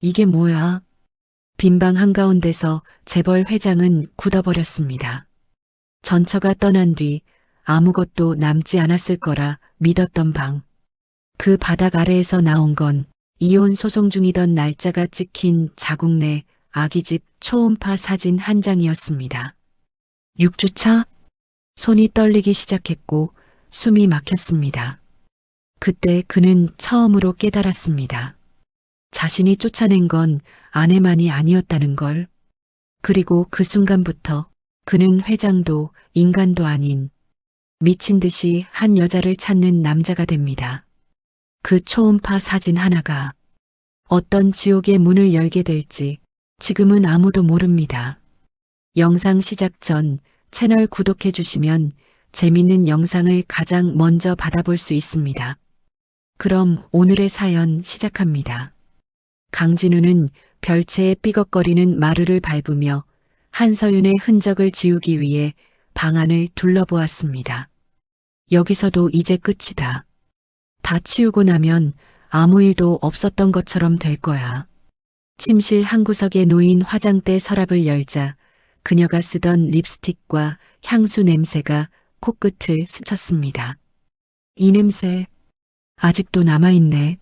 이게 뭐야? 빈방 한가운데서 재벌 회장은 굳어버렸습니다. 전처가 떠난 뒤 아무것도 남지 않았을 거라 믿었던 방. 그 바닥 아래에서 나온 건 이혼 소송 중이던 날짜가 찍힌 자국 내 아기집 초음파 사진 한 장이었습니다. 6주차? 손이 떨리기 시작했고 숨이 막혔습니다. 그때 그는 처음으로 깨달았습니다. 자신이 쫓아낸 건 아내만이 아니었다는 걸. 그리고 그 순간부터 그는 회장도 인간도 아닌 미친 듯이 한 여자를 찾는 남자가 됩니다. 그 초음파 사진 하나가 어떤 지옥의 문을 열게 될지 지금은 아무도 모릅니다. 영상 시작 전 채널 구독해 주시면 재밌는 영상을 가장 먼저 받아볼 수 있습니다. 그럼 오늘의 사연 시작합니다. 강진우는 별채에 삐걱거리는 마루를 밟으며 한서윤의 흔적을 지우기 위해 방 안을 둘러보았습니다. 여기서도 이제 끝이다. 다 치우고 나면 아무 일도 없었던 것처럼 될 거야. 침실 한 구석에 놓인 화장대 서랍을 열자 그녀가 쓰던 립스틱과 향수 냄새가 코끝을 스쳤습니다. 이 냄새 아직도 남아있네.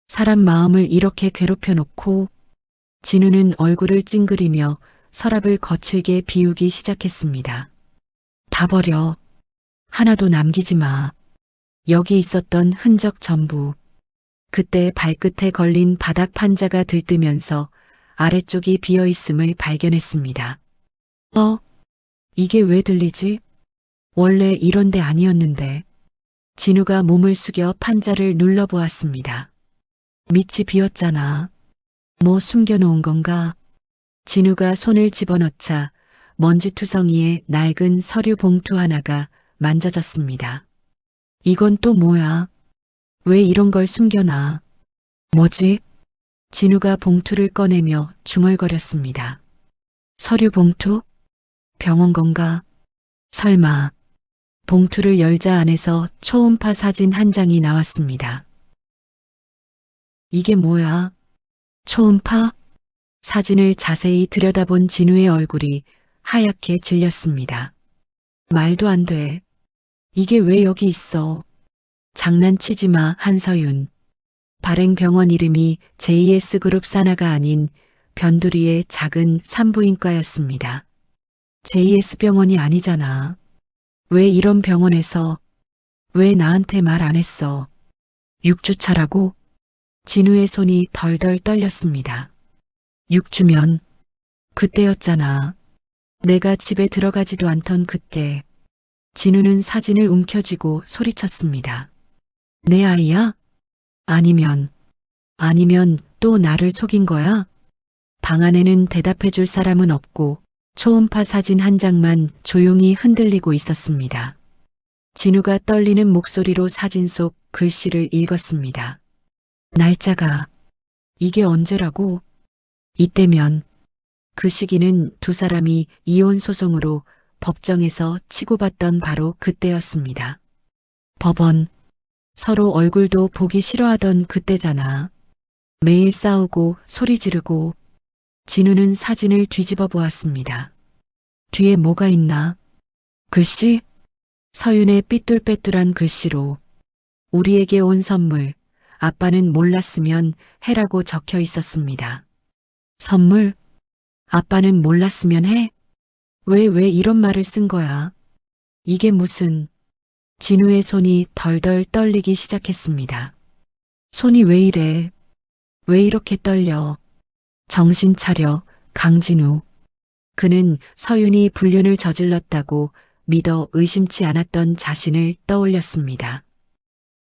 사람 마음을 이렇게 괴롭혀 놓고. 진우는 얼굴을 찡그리며 서랍을 거칠게 비우기 시작했습니다. 다 버려. 하나도 남기지 마. 여기 있었던 흔적 전부. 그때 발끝에 걸린 바닥 판자가 들뜨면서 아래쪽이 비어있음을 발견했습니다. 이게 왜 들리지? 원래 이런 데 아니었는데. 진우가 몸을 숙여 판자를 눌러보았습니다. 밑이 비었잖아. 뭐 숨겨놓은 건가? 진우가 손을 집어넣자 먼지투성이에 낡은 서류 봉투 하나가 만져졌습니다. 이건 또 뭐야? 왜 이런 걸 숨겨놔? 뭐지? 진우가 봉투를 꺼내며 중얼거렸습니다. 서류 봉투? 병원 건가? 설마. 봉투를 열자 안에서 초음파 사진 한 장이 나왔습니다. 이게 뭐야? 초음파? 사진을 자세히 들여다본 진우의 얼굴이 하얗게 질렸습니다. 말도 안 돼. 이게 왜 여기 있어? 장난치지 마, 한서윤. 발행병원 이름이 JS그룹 산하가 아닌 변두리의 작은 산부인과였습니다. JS병원이 아니잖아. 왜 이런 병원에서, 왜 나한테 말 안 했어? 6주차라고? 진우의 손이 덜덜 떨렸습니다. 6주면 그때였잖아. 내가 집에 들어가지도 않던 그때. 진우는 사진을 움켜쥐고 소리쳤습니다. 내 아이야? 아니면 또 나를 속인 거야? 방 안에는 대답해줄 사람은 없고 초음파 사진 한 장만 조용히 흔들리고 있었습니다. 진우가 떨리는 목소리로 사진 속 글씨를 읽었습니다. 날짜가 이게 언제라고? 이때면 그 시기는 두 사람이 이혼 소송으로 법정에서 치고받던 바로 그때였습니다. 법원, 서로 얼굴도 보기 싫어하던 그때잖아. 매일 싸우고 소리 지르고. 진우는 사진을 뒤집어 보았습니다. 뒤에 뭐가 있나? 글씨? 서윤의 삐뚤빼뚤한 글씨로 우리에게 온 선물, 아빠는 몰랐으면 해라고 적혀 있었습니다. 선물? 아빠는 몰랐으면 해? 왜 이런 말을 쓴 거야? 이게 무슨... 진우의 손이 덜덜 떨리기 시작했습니다. 손이 왜 이래? 왜 이렇게 떨려? 정신 차려, 강진우. 그는 서윤이 불륜을 저질렀다고 믿어 의심치 않았던 자신을 떠올렸습니다.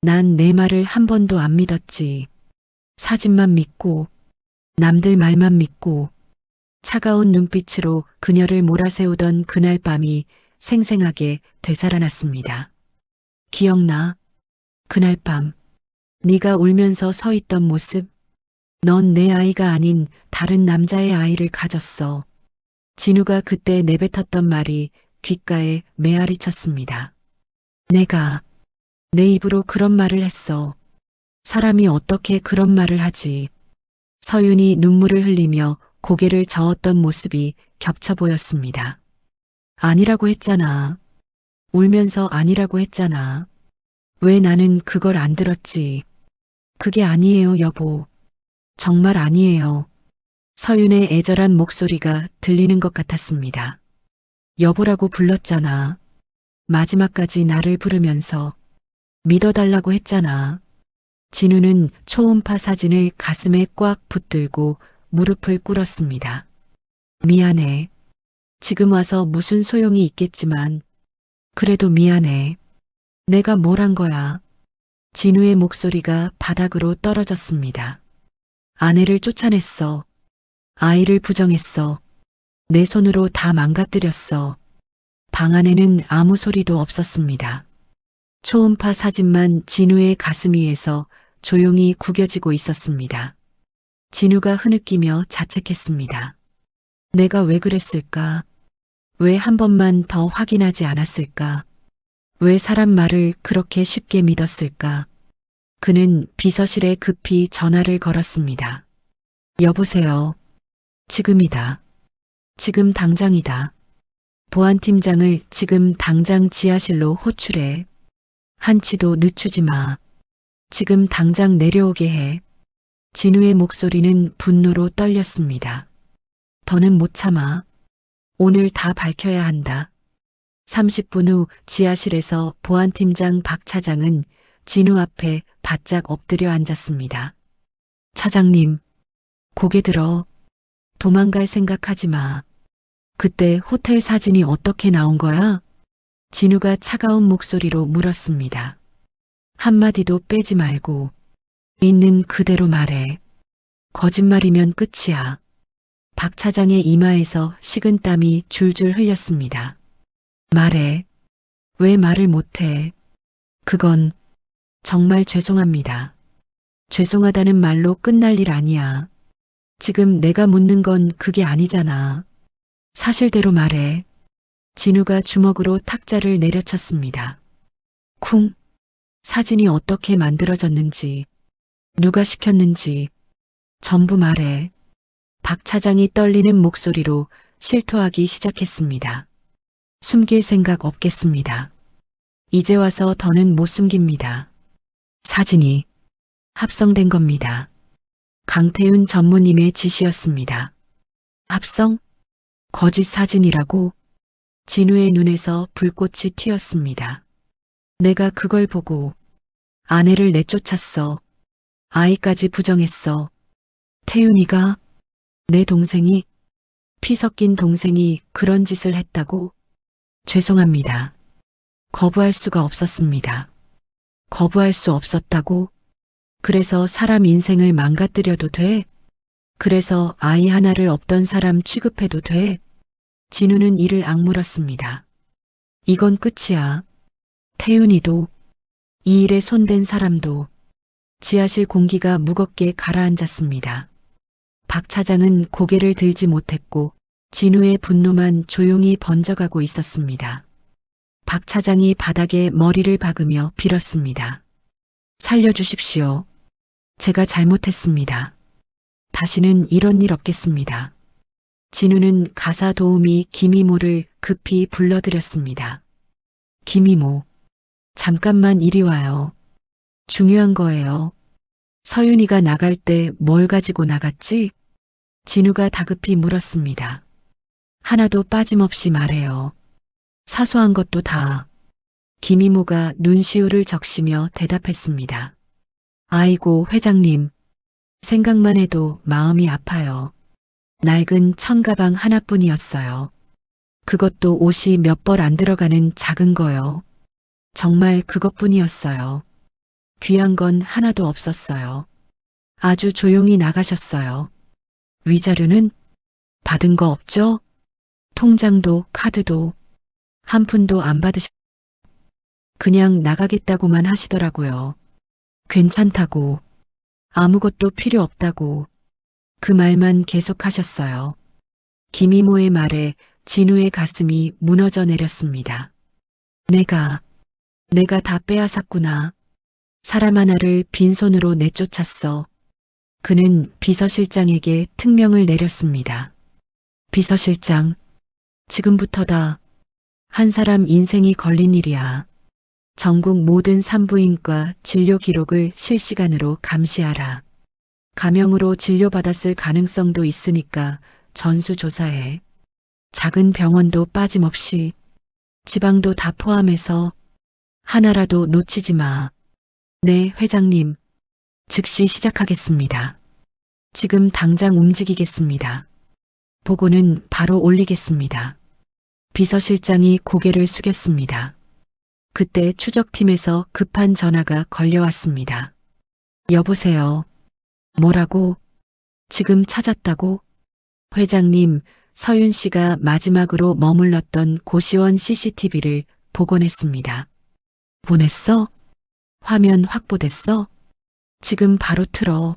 난 내 말을 한 번도 안 믿었지. 사진만 믿고, 남들 말만 믿고. 차가운 눈빛으로 그녀를 몰아세우던 그날 밤이 생생하게 되살아났습니다. 기억나? 그날 밤, 네가 울면서 서 있던 모습. 넌 내 아이가 아닌 다른 남자의 아이를 가졌어. 진우가 그때 내뱉었던 말이 귓가에 메아리 쳤습니다. 내가 내 입으로 그런 말을 했어. 사람이 어떻게 그런 말을 하지. 서윤이 눈물을 흘리며 고개를 저었던 모습이 겹쳐 보였습니다. 아니라고 했잖아. 울면서 아니라고 했잖아. 왜 나는 그걸 안 들었지? 그게 아니에요, 여보. 정말 아니에요. 서윤의 애절한 목소리가 들리는 것 같았습니다. 여보라고 불렀잖아. 마지막까지 나를 부르면서 믿어달라고 했잖아. 진우는 초음파 사진을 가슴에 꽉 붙들고 무릎을 꿇었습니다. 미안해. 지금 와서 무슨 소용이 있겠지만 그래도 미안해. 내가 뭘 한 거야. 진우의 목소리가 바닥으로 떨어졌습니다. 아내를 쫓아냈어. 아이를 부정했어. 내 손으로 다 망가뜨렸어. 방 안에는 아무 소리도 없었습니다. 초음파 사진만 진우의 가슴 위에서 조용히 구겨지고 있었습니다. 진우가 흐느끼며 자책했습니다. 내가 왜 그랬을까? 왜 한 번만 더 확인하지 않았을까? 왜 사람 말을 그렇게 쉽게 믿었을까? 그는 비서실에 급히 전화를 걸었습니다. 여보세요. 지금이다. 지금 당장이다. 보안팀장을 지금 당장 지하실로 호출해. 한치도 늦추지 마. 지금 당장 내려오게 해. 진우의 목소리는 분노로 떨렸습니다. 더는 못 참아. 오늘 다 밝혀야 한다. 30분 후 지하실에서 보안팀장 박 차장은 진우 앞에 바짝 엎드려 앉았습니다. 차장님, 고개 들어. 도망갈 생각하지 마. 그때 호텔 사진이 어떻게 나온 거야? 진우가 차가운 목소리로 물었습니다. 한마디도 빼지 말고 있는 그대로 말해. 거짓말이면 끝이야. 박 차장의 이마에서 식은땀이 줄줄 흘렸습니다. 말해. 왜 말을 못해? 그건 정말 죄송합니다. 죄송하다는 말로 끝날 일 아니야. 지금 내가 묻는 건 그게 아니잖아. 사실대로 말해. 진우가 주먹으로 탁자를 내려쳤습니다. 쿵. 사진이 어떻게 만들어졌는지, 누가 시켰는지 전부 말해. 박 차장이 떨리는 목소리로 실토하기 시작했습니다. 숨길 생각 없겠습니다. 이제 와서 더는 못 숨깁니다. 사진이 합성된 겁니다. 강태윤 전무님의 지시였습니다. 합성? 거짓 사진이라고? 진우의 눈에서 불꽃이 튀었습니다. 내가 그걸 보고 아내를 내쫓았어. 아이까지 부정했어. 태윤이가, 내 동생이, 피 섞인 동생이 그런 짓을 했다고? 죄송합니다. 거부할 수가 없었습니다. 거부할 수 없었다고? 그래서 사람 인생을 망가뜨려도 돼? 그래서 아이 하나를 없던 사람 취급해도 돼? 진우는 이를 악물었습니다. 이건 끝이야. 태윤이도, 이 일에 손댄 사람도. 지하실 공기가 무겁게 가라앉았습니다. 박 차장은 고개를 들지 못했고 진우의 분노만 조용히 번져가고 있었습니다. 박 차장이 바닥에 머리를 박으며 빌었습니다. 살려주십시오. 제가 잘못했습니다. 다시는 이런 일 없겠습니다. 진우는 가사 도우미 김이모를 급히 불러들였습니다. 김이모, 잠깐만 이리 와요. 중요한 거예요. 서윤이가 나갈 때 뭘 가지고 나갔지? 진우가 다급히 물었습니다. 하나도 빠짐없이 말해요. 사소한 것도 다. 김이모가 눈시울을 적시며 대답했습니다. 아이고, 회장님. 생각만 해도 마음이 아파요. 낡은 청가방 하나뿐이었어요. 그것도 옷이 몇 벌 안 들어가는 작은 거요. 정말 그것뿐이었어요. 귀한 건 하나도 없었어요. 아주 조용히 나가셨어요. 위자료는 받은 거 없죠? 통장도 카드도 한 푼도 안 그냥 나가겠다고만 하시더라고요. 괜찮다고, 아무것도 필요 없다고 그 말만 계속하셨어요. 김이모의 말에 진우의 가슴이 무너져 내렸습니다. 내가 다 빼앗았구나. 사람 하나를 빈손으로 내쫓았어. 그는 비서실장에게 특명을 내렸습니다. 비서실장, 지금부터다. 한 사람 인생이 걸린 일이야. 전국 모든 산부인과 진료 기록을 실시간으로 감시하라. 감염으로 진료받았을 가능성도 있으니까 전수조사해. 작은 병원도 빠짐없이, 지방도 다 포함해서 하나라도 놓치지 마. 네, 회장님. 즉시 시작하겠습니다. 지금 당장 움직이겠습니다. 보고는 바로 올리겠습니다. 비서실장이 고개를 숙였습니다. 그때 추적팀에서 급한 전화가 걸려왔습니다. 여보세요. 뭐라고? 지금 찾았다고? 회장님, 서윤 씨가 마지막으로 머물렀던 고시원 CCTV를 복원했습니다. 보냈어? 화면 확보됐어? 지금 바로 틀어.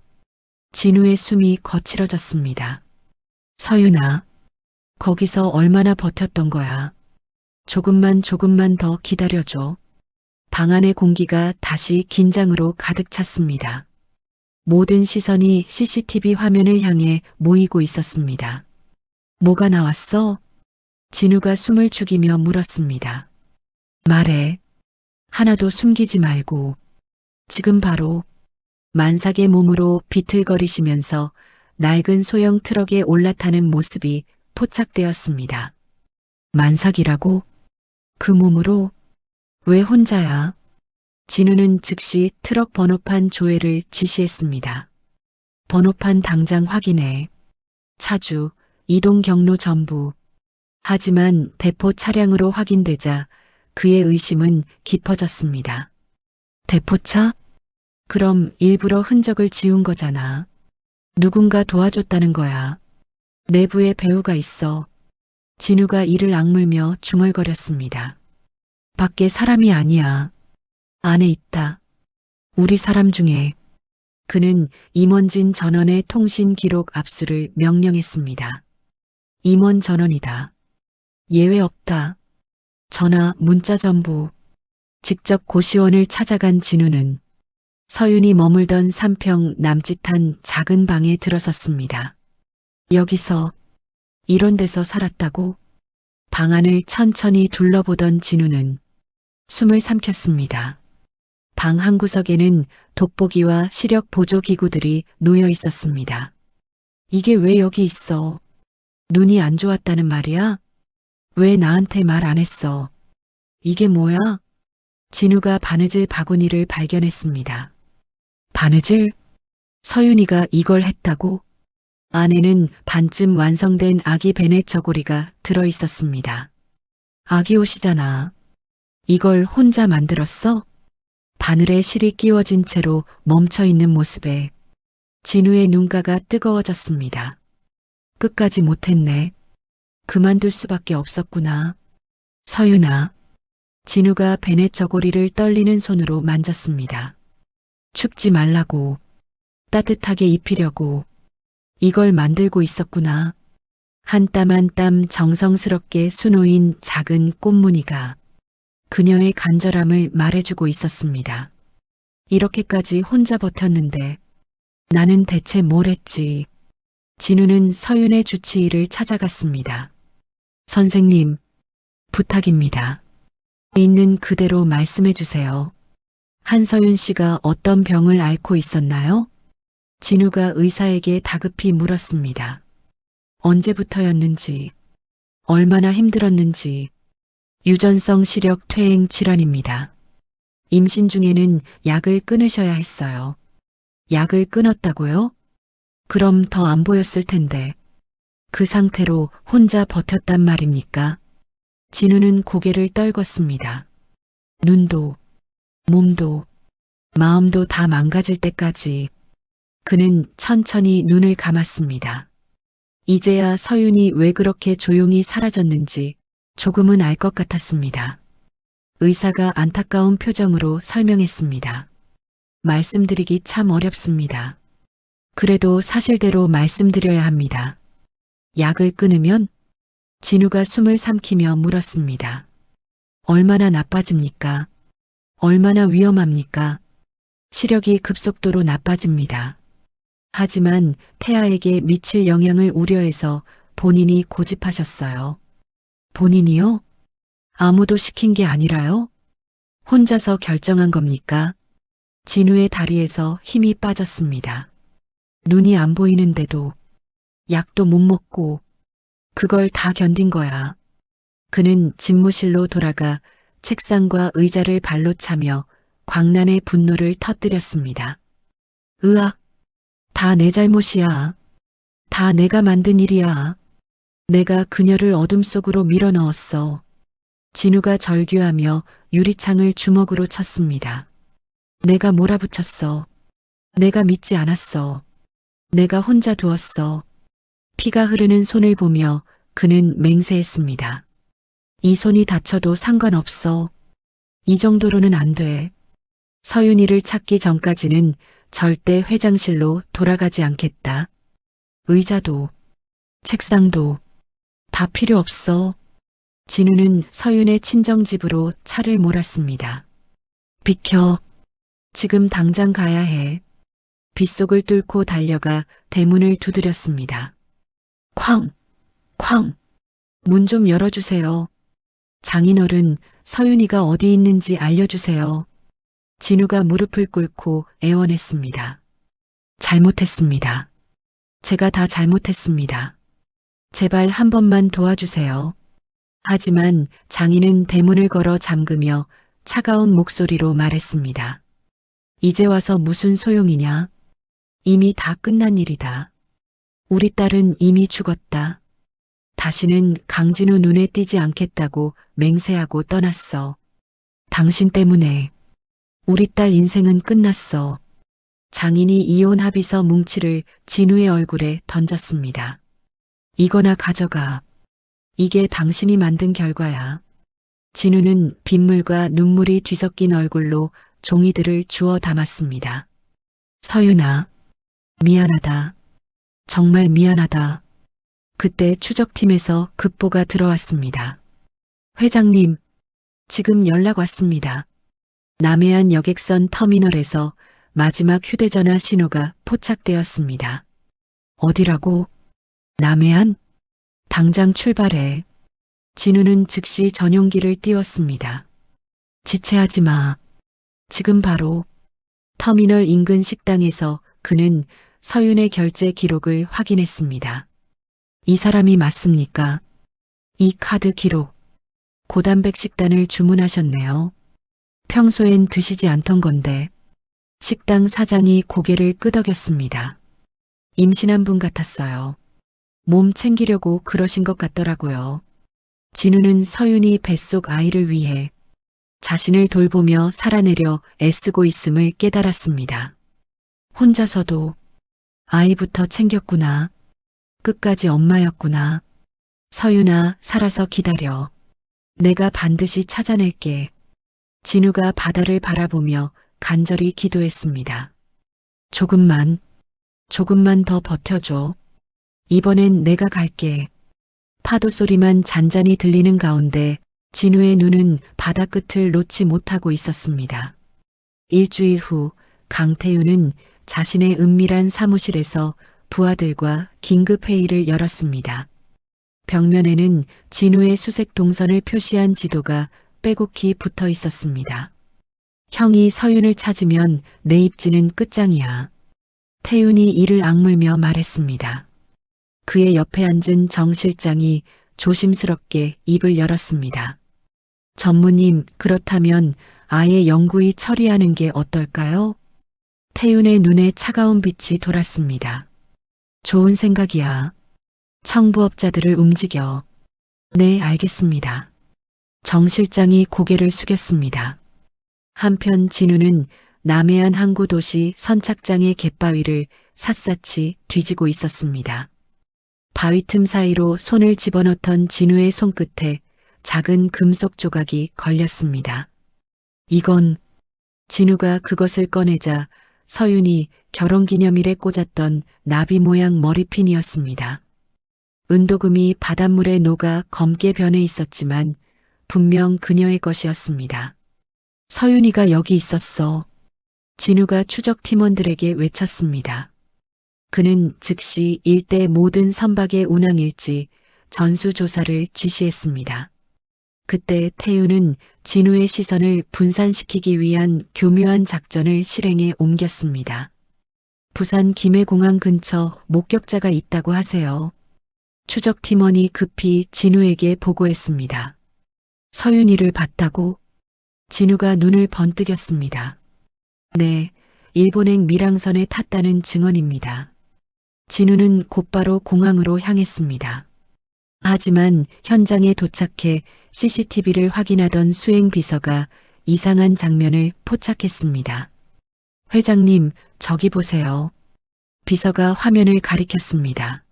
진우의 숨이 거칠어졌습니다. 서윤아, 거기서 얼마나 버텼던 거야? 조금만 더 기다려줘. 방 안의 공기가 다시 긴장으로 가득 찼습니다. 모든 시선이 CCTV 화면을 향해 모이고 있었습니다. 뭐가 나왔어? 진우가 숨을 죽이며 물었습니다. 말해. 하나도 숨기지 말고. 지금 바로. 만삭의 몸으로 비틀거리시면서 낡은 소형 트럭에 올라타는 모습이 포착되었습니다. 만삭이라고? 그 몸으로? 왜 혼자야? 진우는 즉시 트럭 번호판 조회를 지시했습니다. 번호판 당장 확인해. 차주, 이동 경로 전부. 하지만 대포 차량으로 확인되자 그의 의심은 깊어졌습니다. 대포차? 그럼 일부러 흔적을 지운 거잖아. 누군가 도와줬다는 거야. 내부에 배우가 있어. 진우가 이를 악물며 중얼거렸습니다. 밖에 사람이 아니야. 안에 있다. 우리 사람 중에. 그는 임원진 전원의 통신 기록 압수를 명령했습니다. 임원 전원이다. 예외 없다. 전화, 문자 전부. 직접 고시원을 찾아간 진우는 서윤이 머물던 3평 남짓한 작은 방에 들어섰습니다. 여기서 이런 데서 살았다고? 방 안을 천천히 둘러보던 진우는 숨을 삼켰습니다. 방 한 구석에는 돋보기와 시력 보조 기구들이 놓여 있었습니다. 이게 왜 여기 있어? 눈이 안 좋았다는 말이야? 왜 나한테 말 안 했어? 이게 뭐야? 진우가 바느질 바구니를 발견했습니다. 바느질? 서윤이가 이걸 했다고? 안에는 반쯤 완성된 아기 베넷 저고리가 들어 있었습니다. 아기 옷이잖아. 이걸 혼자 만들었어? 바늘에 실이 끼워진 채로 멈춰 있는 모습에 진우의 눈가가 뜨거워졌습니다. 끝까지 못했네. 그만둘 수밖에 없었구나. 서윤아. 진우가 베넷 저고리를 떨리는 손으로 만졌습니다. 춥지 말라고. 따뜻하게 입히려고. 이걸 만들고 있었구나. 한 땀 한 땀 정성스럽게 수놓인 작은 꽃무늬가 그녀의 간절함을 말해주고 있었습니다. 이렇게까지 혼자 버텼는데 나는 대체 뭘 했지? 진우는 서윤의 주치의를 찾아갔습니다. 선생님, 부탁입니다. 있는 그대로 말씀해 주세요. 한서윤 씨가 어떤 병을 앓고 있었나요? 진우가 의사에게 다급히 물었습니다. 언제부터였는지, 얼마나 힘들었는지. 유전성 시력 퇴행 질환입니다. 임신 중에는 약을 끊으셔야 했어요. 약을 끊었다고요? 그럼 더 안 보였을 텐데. 그 상태로 혼자 버텼단 말입니까? 진우는 고개를 떨궜습니다. 눈도, 몸도, 마음도 다 망가질 때까지. 그는 천천히 눈을 감았습니다. 이제야 서윤이 왜 그렇게 조용히 사라졌는지 조금은 알 것 같았습니다. 의사가 안타까운 표정으로 설명했습니다. 말씀드리기 참 어렵습니다. 그래도 사실대로 말씀드려야 합니다. 약을 끊으면? 진우가 숨을 삼키며 물었습니다. 얼마나 나빠집니까? 얼마나 위험합니까? 시력이 급속도로 나빠집니다. 하지만 태아에게 미칠 영향을 우려해서 본인이 고집하셨어요. 본인이요? 아무도 시킨 게 아니라요? 혼자서 결정한 겁니까? 진우의 다리에서 힘이 빠졌습니다. 눈이 안 보이는데도 약도 못 먹고 그걸 다 견딘 거야. 그는 집무실로 돌아가 책상과 의자를 발로 차며 광란의 분노를 터뜨렸습니다. 으악, 다 내 잘못이야. 다 내가 만든 일이야. 내가 그녀를 어둠 속으로 밀어 넣었어. 진우가 절규하며 유리창을 주먹으로 쳤습니다. 내가 몰아붙였어. 내가 믿지 않았어. 내가 혼자 두었어. 피가 흐르는 손을 보며 그는 맹세했습니다. 이 손이 다쳐도 상관없어. 이 정도로는 안 돼. 서윤이를 찾기 전까지는 절대 회장실로 돌아가지 않겠다. 의자도, 책상도 다 필요 없어. 진우는 서윤의 친정집으로 차를 몰았습니다. 비켜. 지금 당장 가야 해. 빗속을 뚫고 달려가 대문을 두드렸습니다. 쾅! 쾅! 문 좀 열어주세요. 장인어른, 서윤이가 어디 있는지 알려주세요. 진우가 무릎을 꿇고 애원했습니다. 잘못했습니다. 제가 다 잘못했습니다. 제발 한 번만 도와주세요. 하지만 장인은 대문을 걸어 잠그며 차가운 목소리로 말했습니다. 이제 와서 무슨 소용이냐? 이미 다 끝난 일이다. 우리 딸은 이미 죽었다. 다시는 강진우 눈에 띄지 않겠다고 맹세하고 떠났어. 당신 때문에 우리 딸 인생은 끝났어. 장인이 이혼 합의서 뭉치를 진우의 얼굴에 던졌습니다. 이거나 가져가. 이게 당신이 만든 결과야. 진우는 빗물과 눈물이 뒤섞인 얼굴로 종이들을 주워 담았습니다. 서윤아, 미안하다. 정말 미안하다. 그때 추적팀에서 급보가 들어왔습니다. 회장님, 지금 연락 왔습니다. 남해안 여객선 터미널에서 마지막 휴대전화 신호가 포착되었습니다. 어디라고? 남해안? 당장 출발해. 진우는 즉시 전용기를 띄웠습니다. 지체하지 마. 지금 바로. 터미널 인근 식당에서 그는 서윤의 결제 기록을 확인했습니다. 이 사람이 맞습니까? 이 카드 기록. 고단백 식단을 주문하셨네요. 평소엔 드시지 않던 건데. 식당 사장이 고개를 끄덕였습니다. 임신한 분 같았어요. 몸 챙기려고 그러신 것 같더라고요. 진우는 서윤이 뱃속 아이를 위해 자신을 돌보며 살아내려 애쓰고 있음을 깨달았습니다. 혼자서도 아이부터 챙겼구나. 끝까지 엄마였구나. 서윤아, 살아서 기다려. 내가 반드시 찾아낼게. 진우가 바다를 바라보며 간절히 기도했습니다. 조금만 더 버텨줘. 이번엔 내가 갈게. 파도 소리만 잔잔히 들리는 가운데 진우의 눈은 바다 끝을 놓지 못하고 있었습니다. 일주일 후 강태윤은 자신의 은밀한 사무실에서 부하들과 긴급 회의를 열었습니다. 벽면에는 진우의 수색 동선을 표시한 지도가 빼곡히 붙어 있었습니다. 형이 서윤을 찾으면 내 입지는 끝장이야. 태윤이 이를 악물며 말했습니다. 그의 옆에 앉은 정 실장이 조심스럽게 입을 열었습니다. 전무님, 그렇다면 아예 영구히 처리하는 게 어떨까요? 태윤의 눈에 차가운 빛이 돌았습니다. 좋은 생각이야. 청부업자들을 움직여. 네, 알겠습니다. 정 실장이 고개를 숙였습니다. 한편 진우는 남해안 항구 도시 선착장의 갯바위를 샅샅이 뒤지고 있었습니다. 바위 틈 사이로 손을 집어넣던 진우의 손끝에 작은 금속 조각이 걸렸습니다. 이건 진우가 그것을 꺼내자 서윤이 결혼기념일에 꽂았던 나비 모양 머리핀이었습니다. 은도금이 바닷물에 녹아 검게 변해 있었지만 분명 그녀의 것이었습니다. 서윤이가 여기 있었어. 진우가 추적 팀원들에게 외쳤습니다. 그는 즉시 일대 모든 선박의 운항일지, 전수조사를 지시했습니다. 그때 태우는 진우의 시선을 분산시키기 위한 교묘한 작전을 실행에 옮겼습니다. 부산 김해공항 근처 목격자가 있다고 하세요. 추적팀원이 급히 진우에게 보고했습니다. 서윤이를 봤다고? 진우가 눈을 번뜩였습니다. 네, 일본행 밀항선에 탔다는 증언입니다. 진우는 곧바로 공항으로 향했습니다. 하지만 현장에 도착해 CCTV를 확인하던 수행비서가 이상한 장면을 포착했습니다. 회장님, 저기 보세요. 비서가 화면을 가리켰습니다.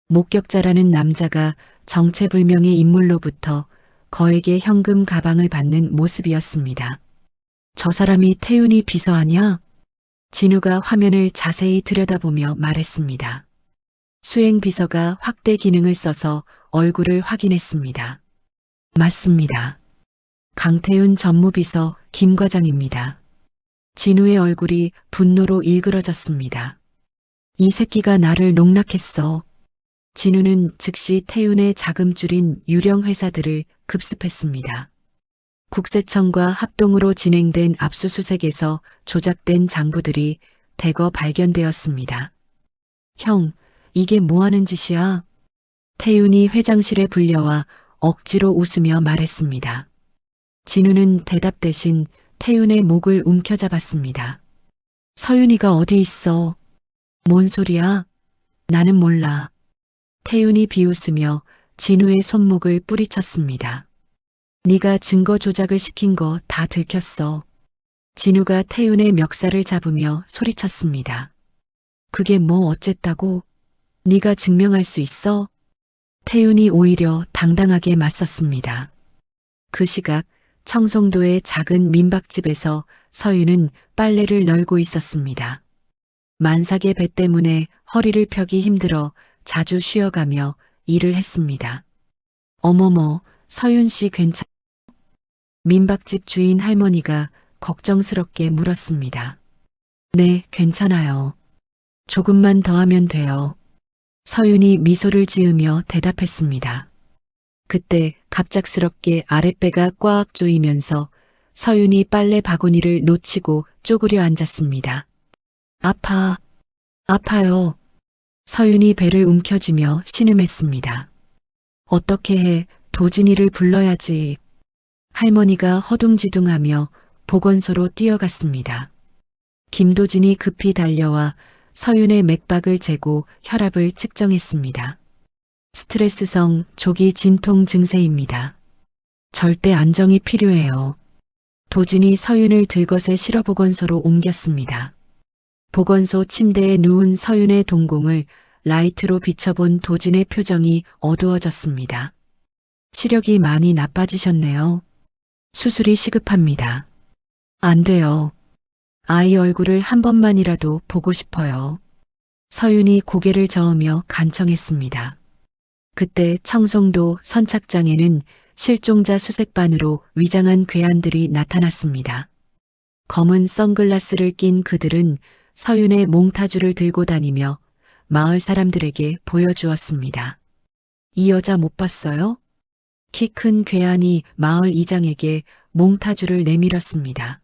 목격자라는 남자가 정체불명의 인물로부터 거액의 현금 가방을 받는 모습이었습니다. 저 사람이 태윤이 비서 아냐? 진우가 화면을 자세히 들여다보며 말했습니다. 수행비서가 확대 기능을 써서 얼굴을 확인했습니다. 맞습니다. 강태윤 전무비서 김 과장입니다. 진우의 얼굴이 분노로 일그러졌습니다. 이 새끼가 나를 농락했어. 진우는 즉시 태윤의 자금줄인 유령 회사들을 급습했습니다. 국세청과 합동으로 진행된 압수수색에서 조작된 장부들이 대거 발견되었습니다. 형, 이게 뭐 하는 짓이야? 태윤이 회장실에 불려와 억지로 웃으며 말했습니다. 진우는 대답 대신 태윤의 목을 움켜잡았습니다. 서윤이가 어디 있어? 뭔 소리야? 나는 몰라. 태윤이 비웃으며 진우의 손목을 뿌리쳤습니다. 네가 증거 조작을 시킨 거 다 들켰어. 진우가 태윤의 멱살을 잡으며 소리쳤습니다. 그게 뭐 어쨌다고? 네가 증명할 수 있어? 태윤이 오히려 당당하게 맞섰습니다. 그 시각 청송도의 작은 민박집에서 서윤은 빨래를 널고 있었습니다. 만삭의 배 때문에 허리를 펴기 힘들어 자주 쉬어가며 일을 했습니다. 어머머, 서윤 씨 괜찮? 민박집 주인 할머니가 걱정스럽게 물었습니다. 네, 괜찮아요. 조금만 더 하면 돼요. 서윤이 미소를 지으며 대답했습니다. 그때 갑작스럽게 아랫배가 꽉 조이면서 서윤이 빨래 바구니를 놓치고 쪼그려 앉았습니다. 아파요. 서윤이 배를 움켜쥐며 신음했습니다. 어떻게 해, 도진이를 불러야지. 할머니가 허둥지둥하며 보건소로 뛰어갔습니다. 김도진이 급히 달려와 서윤의 맥박을 재고 혈압을 측정했습니다. 스트레스성 조기 진통 증세입니다. 절대 안정이 필요해요. 도진이 서윤을 들것에 실어 보건소로 옮겼습니다. 보건소 침대에 누운 서윤의 동공을 라이트로 비춰본 도진의 표정이 어두워졌습니다. 시력이 많이 나빠지셨네요. 수술이 시급합니다. 안 돼요. 아이 얼굴을 한 번만이라도 보고 싶어요. 서윤이 고개를 저으며 간청했습니다. 그때 청송도 선착장에는 실종자 수색반으로 위장한 괴한들이 나타났습니다. 검은 선글라스를 낀 그들은 서윤의 몽타주를 들고 다니며 마을 사람들에게 보여주었습니다. 이 여자 못 봤어요? 키 큰 괴한이 마을 이장에게 몽타주를 내밀었습니다.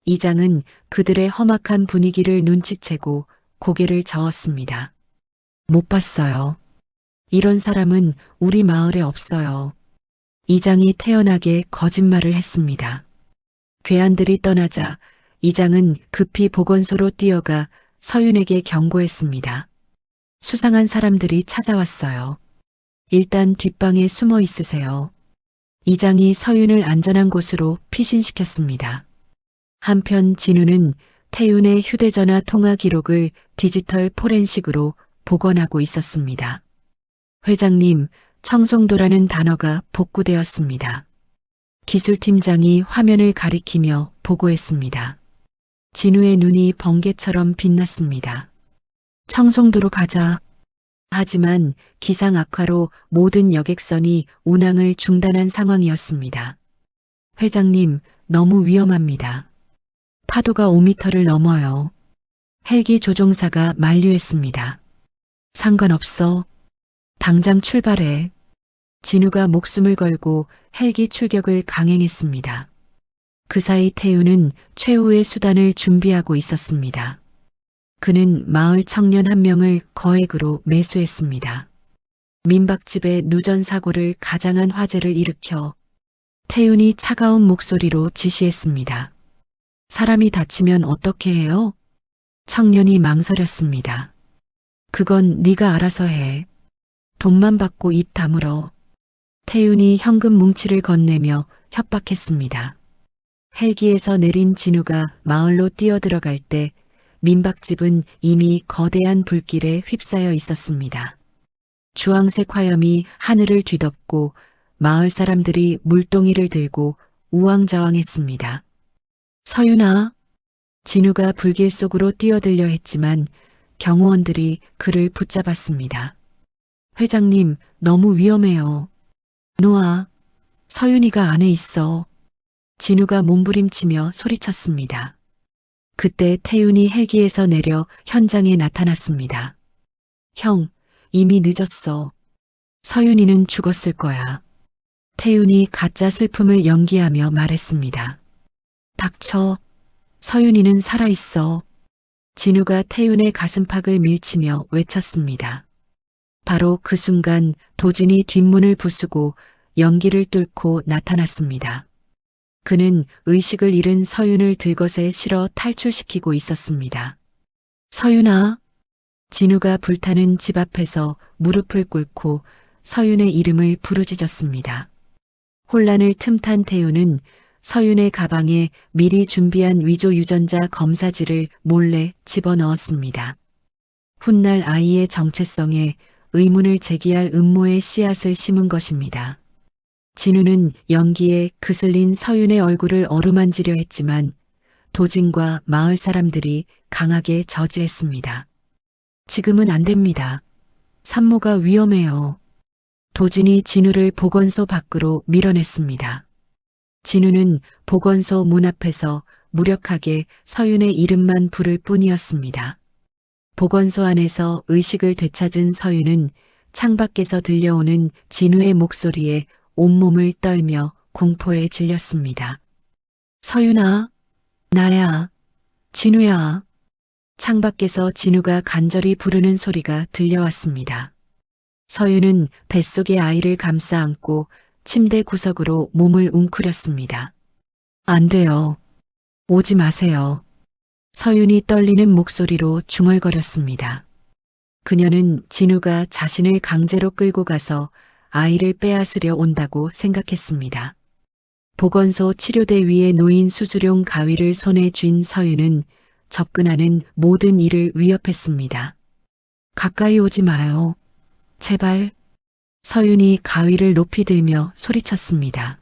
이장은 그들의 험악한 분위기를 눈치채고 고개를 저었습니다. 못 봤어요. 이런 사람은 우리 마을에 없어요. 이장이 태연하게 거짓말을 했습니다. 괴한들이 떠나자 이장은 급히 보건소로 뛰어가 서윤에게 경고했습니다. 수상한 사람들이 찾아왔어요. 일단 뒷방에 숨어 있으세요. 이장이 서윤을 안전한 곳으로 피신시켰습니다. 한편 진우는 태윤의 휴대전화 통화 기록을 디지털 포렌식으로 복원하고 있었습니다. 회장님, 청송도라는 단어가 복구되었습니다. 기술팀장이 화면을 가리키며 보고했습니다. 진우의 눈이 번개처럼 빛났습니다. 청송도로 가자. 하지만 기상 악화로 모든 여객선이 운항을 중단한 상황이었습니다. 회장님, 너무 위험합니다. 파도가 5m를 넘어요. 헬기 조종사가 만류했습니다. 상관없어. 당장 출발해. 진우가 목숨을 걸고 헬기 출격을 강행했습니다. 그 사이 태우는 최후의 수단을 준비하고 있었습니다. 그는 마을 청년 한 명을 거액으로 매수했습니다. 민박집의 누전 사고를 가장한 화재를 일으켜 태윤이 차가운 목소리로 지시했습니다. 사람이 다치면 어떻게 해요? 청년이 망설였습니다. 그건 네가 알아서 해. 돈만 받고 입 다물어. 태윤이 현금 뭉치를 건네며 협박했습니다. 헬기에서 내린 진우가 마을로 뛰어들어갈 때 민박집은 이미 거대한 불길에 휩싸여 있었습니다. 주황색 화염이 하늘을 뒤덮고 마을 사람들이 물동이를 들고 우왕좌왕했습니다. 서윤아, 진우가 불길 속으로 뛰어들려 했지만 경호원들이 그를 붙잡았습니다. 회장님, 너무 위험해요. 놓아, 서윤이가 안에 있어. 진우가 몸부림치며 소리쳤습니다. 그때 태윤이 헬기에서 내려 현장에 나타났습니다. 형, 이미 늦었어. 서윤이는 죽었을 거야. 태윤이 가짜 슬픔을 연기하며 말했습니다. 닥쳐. 서윤이는 살아있어. 진우가 태윤의 가슴팍을 밀치며 외쳤습니다. 바로 그 순간 도진이 뒷문을 부수고 연기를 뚫고 나타났습니다. 그는 의식을 잃은 서윤을 들것에 실어 탈출시키고 있었습니다. 서윤아. 진우가 불타는 집 앞에서 무릎을 꿇고 서윤의 이름을 부르짖었습니다. 혼란을 틈탄 태윤은 서윤의 가방에 미리 준비한 위조 유전자 검사지를 몰래 집어넣었습니다. 훗날 아이의 정체성에 의문을 제기할 음모의 씨앗을 심은 것입니다. 진우는 연기에 그슬린 서윤의 얼굴을 어루만지려 했지만 도진과 마을 사람들이 강하게 저지했습니다. 지금은 안 됩니다. 산모가 위험해요. 도진이 진우를 보건소 밖으로 밀어냈습니다. 진우는 보건소 문 앞에서 무력하게 서윤의 이름만 부를 뿐이었습니다. 보건소 안에서 의식을 되찾은 서윤은 창밖에서 들려오는 진우의 목소리에 온몸을 떨며 공포에 질렸습니다. 서윤아, 나야, 진우야. 창밖에서 진우가 간절히 부르는 소리가 들려왔습니다. 서윤은 뱃속의 아이를 감싸 안고 침대 구석으로 몸을 웅크렸습니다. 안 돼요. 오지 마세요. 서윤이 떨리는 목소리로 중얼거렸습니다. 그녀는 진우가 자신을 강제로 끌고 가서 아이를 빼앗으려 온다고 생각했습니다. 보건소 치료대 위에 놓인 수술용 가위를 손에 쥔 서윤은 접근하는 모든 이를 위협했습니다. 가까이 오지 마요. 제발. 서윤이 가위를 높이 들며 소리쳤습니다.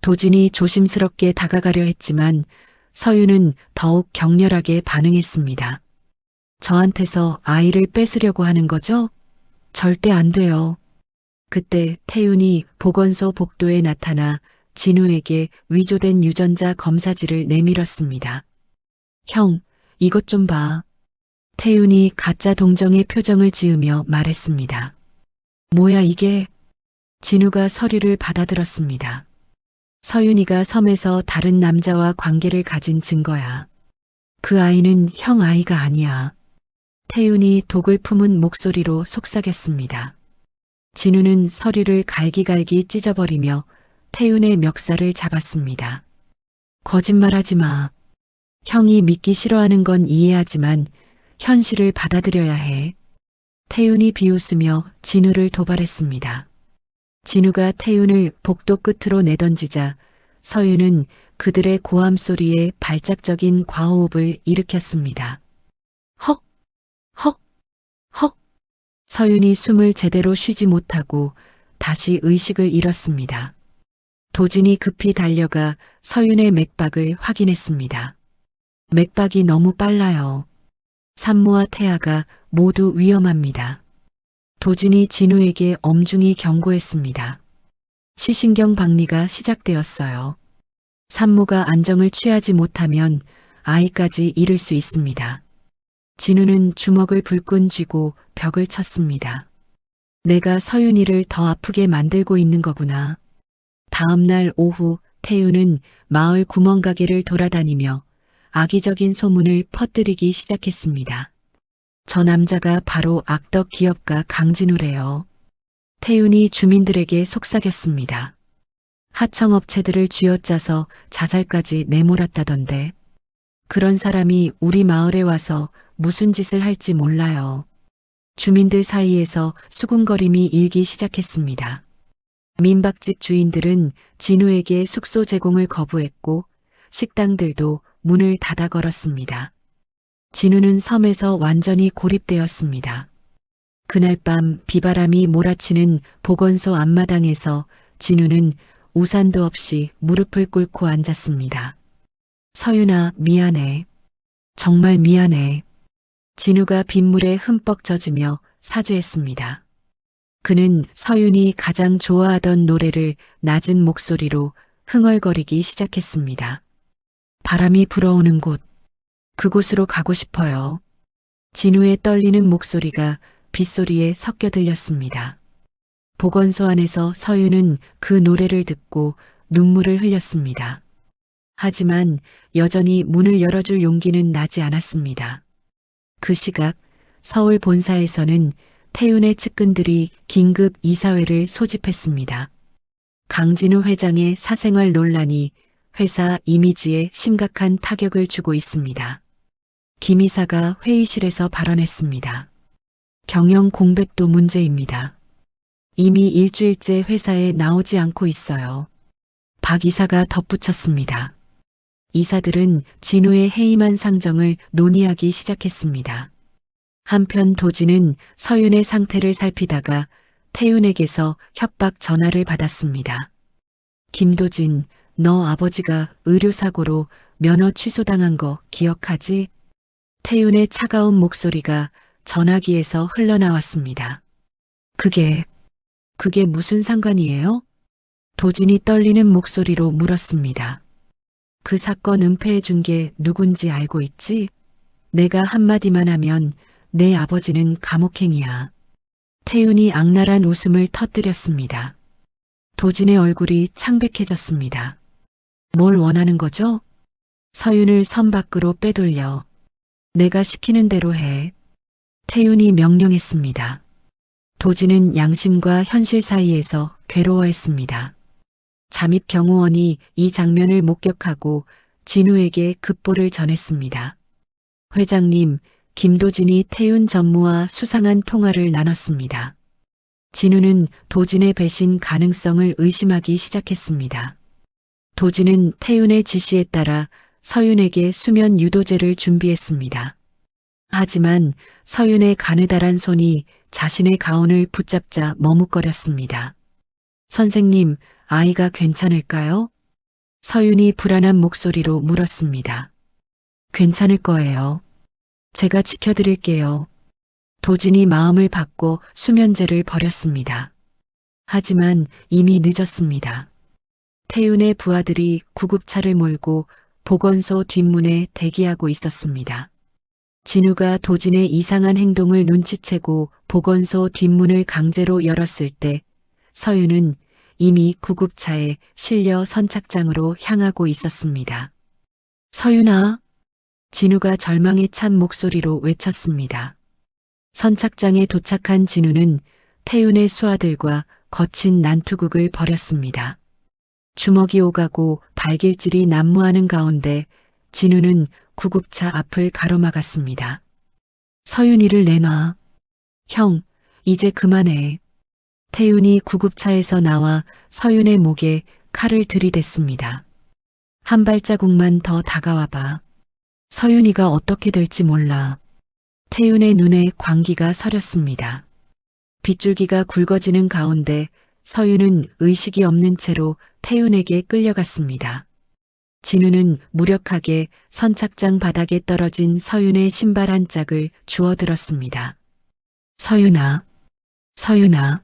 도진이 조심스럽게 다가가려 했지만 서윤은 더욱 격렬하게 반응했습니다. 저한테서 아이를 뺏으려고 하는 거죠? 절대 안 돼요. 그때 태윤이 보건소 복도에 나타나 진우에게 위조된 유전자 검사지를 내밀었습니다. 형, 이것 좀 봐. 태윤이 가짜 동정의 표정을 지으며 말했습니다. 뭐야 이게? 진우가 서류를 받아들었습니다. 서윤이가 섬에서 다른 남자와 관계를 가진 증거야. 그 아이는 형 아이가 아니야. 태윤이 독을 품은 목소리로 속삭였습니다. 진우는 서류를 갈기갈기 찢어버리며 태윤의 멱살을 잡았습니다. 거짓말하지 마. 형이 믿기 싫어하는 건 이해하지만 현실을 받아들여야 해. 태윤이 비웃으며 진우를 도발했습니다. 진우가 태윤을 복도 끝으로 내던지자 서윤은 그들의 고함 소리에 발작적인 과호흡을 일으켰습니다. 헉! 헉! 헉! 서윤이 숨을 제대로 쉬지 못하고 다시 의식을 잃었습니다. 도진이 급히 달려가 서윤의 맥박을 확인했습니다. 맥박이 너무 빨라요. 산모와 태아가 모두 위험합니다. 도진이 진우에게 엄중히 경고했습니다. 시신경 박리가 시작되었어요. 산모가 안정을 취하지 못하면 아이까지 잃을 수 있습니다. 진우는 주먹을 불끈 쥐고 벽을 쳤습니다. 내가 서윤이를 더 아프게 만들고 있는 거구나. 다음 날 오후 태윤은 마을 구멍가게를 돌아다니며 악의적인 소문을 퍼뜨리기 시작했습니다. 저 남자가 바로 악덕 기업가 강진우래요. 태윤이 주민들에게 속삭였습니다. 하청업체들을 쥐어짜서 자살까지 내몰았다던데. 그런 사람이 우리 마을에 와서 무슨 짓을 할지 몰라요. 주민들 사이에서 수군거림이 일기 시작했습니다. 민박집 주인들은 진우에게 숙소 제공을 거부했고 식당들도 문을 닫아 걸었습니다. 진우는 섬에서 완전히 고립되었습니다. 그날 밤 비바람이 몰아치는 보건소 앞마당에서 진우는 우산도 없이 무릎을 꿇고 앉았습니다. 서윤아, 미안해. 정말 미안해. 진우가 빗물에 흠뻑 젖으며 사죄했습니다. 그는 서윤이 가장 좋아하던 노래를 낮은 목소리로 흥얼거리기 시작했습니다. 바람이 불어오는 곳, 그곳으로 가고 싶어요. 진우의 떨리는 목소리가 빗소리에 섞여 들렸습니다. 보건소 안에서 서윤은 그 노래를 듣고 눈물을 흘렸습니다. 하지만 여전히 문을 열어줄 용기는 나지 않았습니다. 그 시각 서울 본사에서는 태윤의 측근들이 긴급 이사회를 소집했습니다. 강진우 회장의 사생활 논란이 회사 이미지에 심각한 타격을 주고 있습니다. 김 이사가 회의실에서 발언했습니다. 경영 공백도 문제입니다. 이미 일주일째 회사에 나오지 않고 있어요. 박 이사가 덧붙였습니다. 이사들은 진우의 해임한 상정을 논의하기 시작했습니다. 한편 도진은 서윤의 상태를 살피다가 태윤에게서 협박 전화를 받았습니다. 김도진, 너 아버지가 의료사고로 면허 취소당한 거 기억하지? 태윤의 차가운 목소리가 전화기에서 흘러나왔습니다. 그게 무슨 상관이에요? 도진이 떨리는 목소리로 물었습니다. 그 사건 은폐해 준 게 누군지 알고 있지? 내가 한마디만 하면 내 아버지는 감옥행이야. 태윤이 악랄한 웃음을 터뜨렸습니다. 도진의 얼굴이 창백해졌습니다. 뭘 원하는 거죠? 서윤을 섬 밖으로 빼돌려. 내가 시키는 대로 해. 태윤이 명령했습니다. 도진은 양심과 현실 사이에서 괴로워했습니다. 잠입 경호원이 이 장면을 목격하고 진우에게 급보를 전했습니다. 회장님, 김도진이 태윤 전무와 수상한 통화를 나눴습니다. 진우는 도진의 배신 가능성을 의심하기 시작했습니다. 도진은 태윤의 지시에 따라 서윤에게 수면 유도제를 준비했습니다. 하지만 서윤의 가느다란 손이 자신의 가운을 붙잡자 머뭇거렸습니다. 선생님, 아이가 괜찮을까요? 서윤이 불안한 목소리로 물었습니다. 괜찮을 거예요. 제가 지켜드릴게요. 도진이 마음을 받고 수면제를 버렸습니다. 하지만 이미 늦었습니다. 태윤의 부하들이 구급차를 몰고 보건소 뒷문에 대기하고 있었습니다. 진우가 도진의 이상한 행동을 눈치채고 보건소 뒷문을 강제로 열었을 때 서윤은 이미 구급차에 실려 선착장으로 향하고 있었습니다. 서윤아, 진우가 절망에 찬 목소리로 외쳤습니다. 선착장에 도착한 진우는 태윤의 수하들과 거친 난투극을 벌였습니다. 주먹이 오가고 발길질이 난무하는 가운데 진우는 구급차 앞을 가로막았습니다. 서윤이를 내놔. 형, 이제 그만해. 태윤이 구급차에서 나와 서윤의 목에 칼을 들이댔습니다. 한 발자국만 더 다가와봐. 서윤이가 어떻게 될지 몰라. 태윤의 눈에 광기가 서렸습니다. 빗줄기가 굵어지는 가운데 서윤은 의식이 없는 채로 태윤에게 끌려갔습니다. 진우는 무력하게 선착장 바닥에 떨어진 서윤의 신발 한 짝을 주워들었습니다. 서윤아, 서윤아.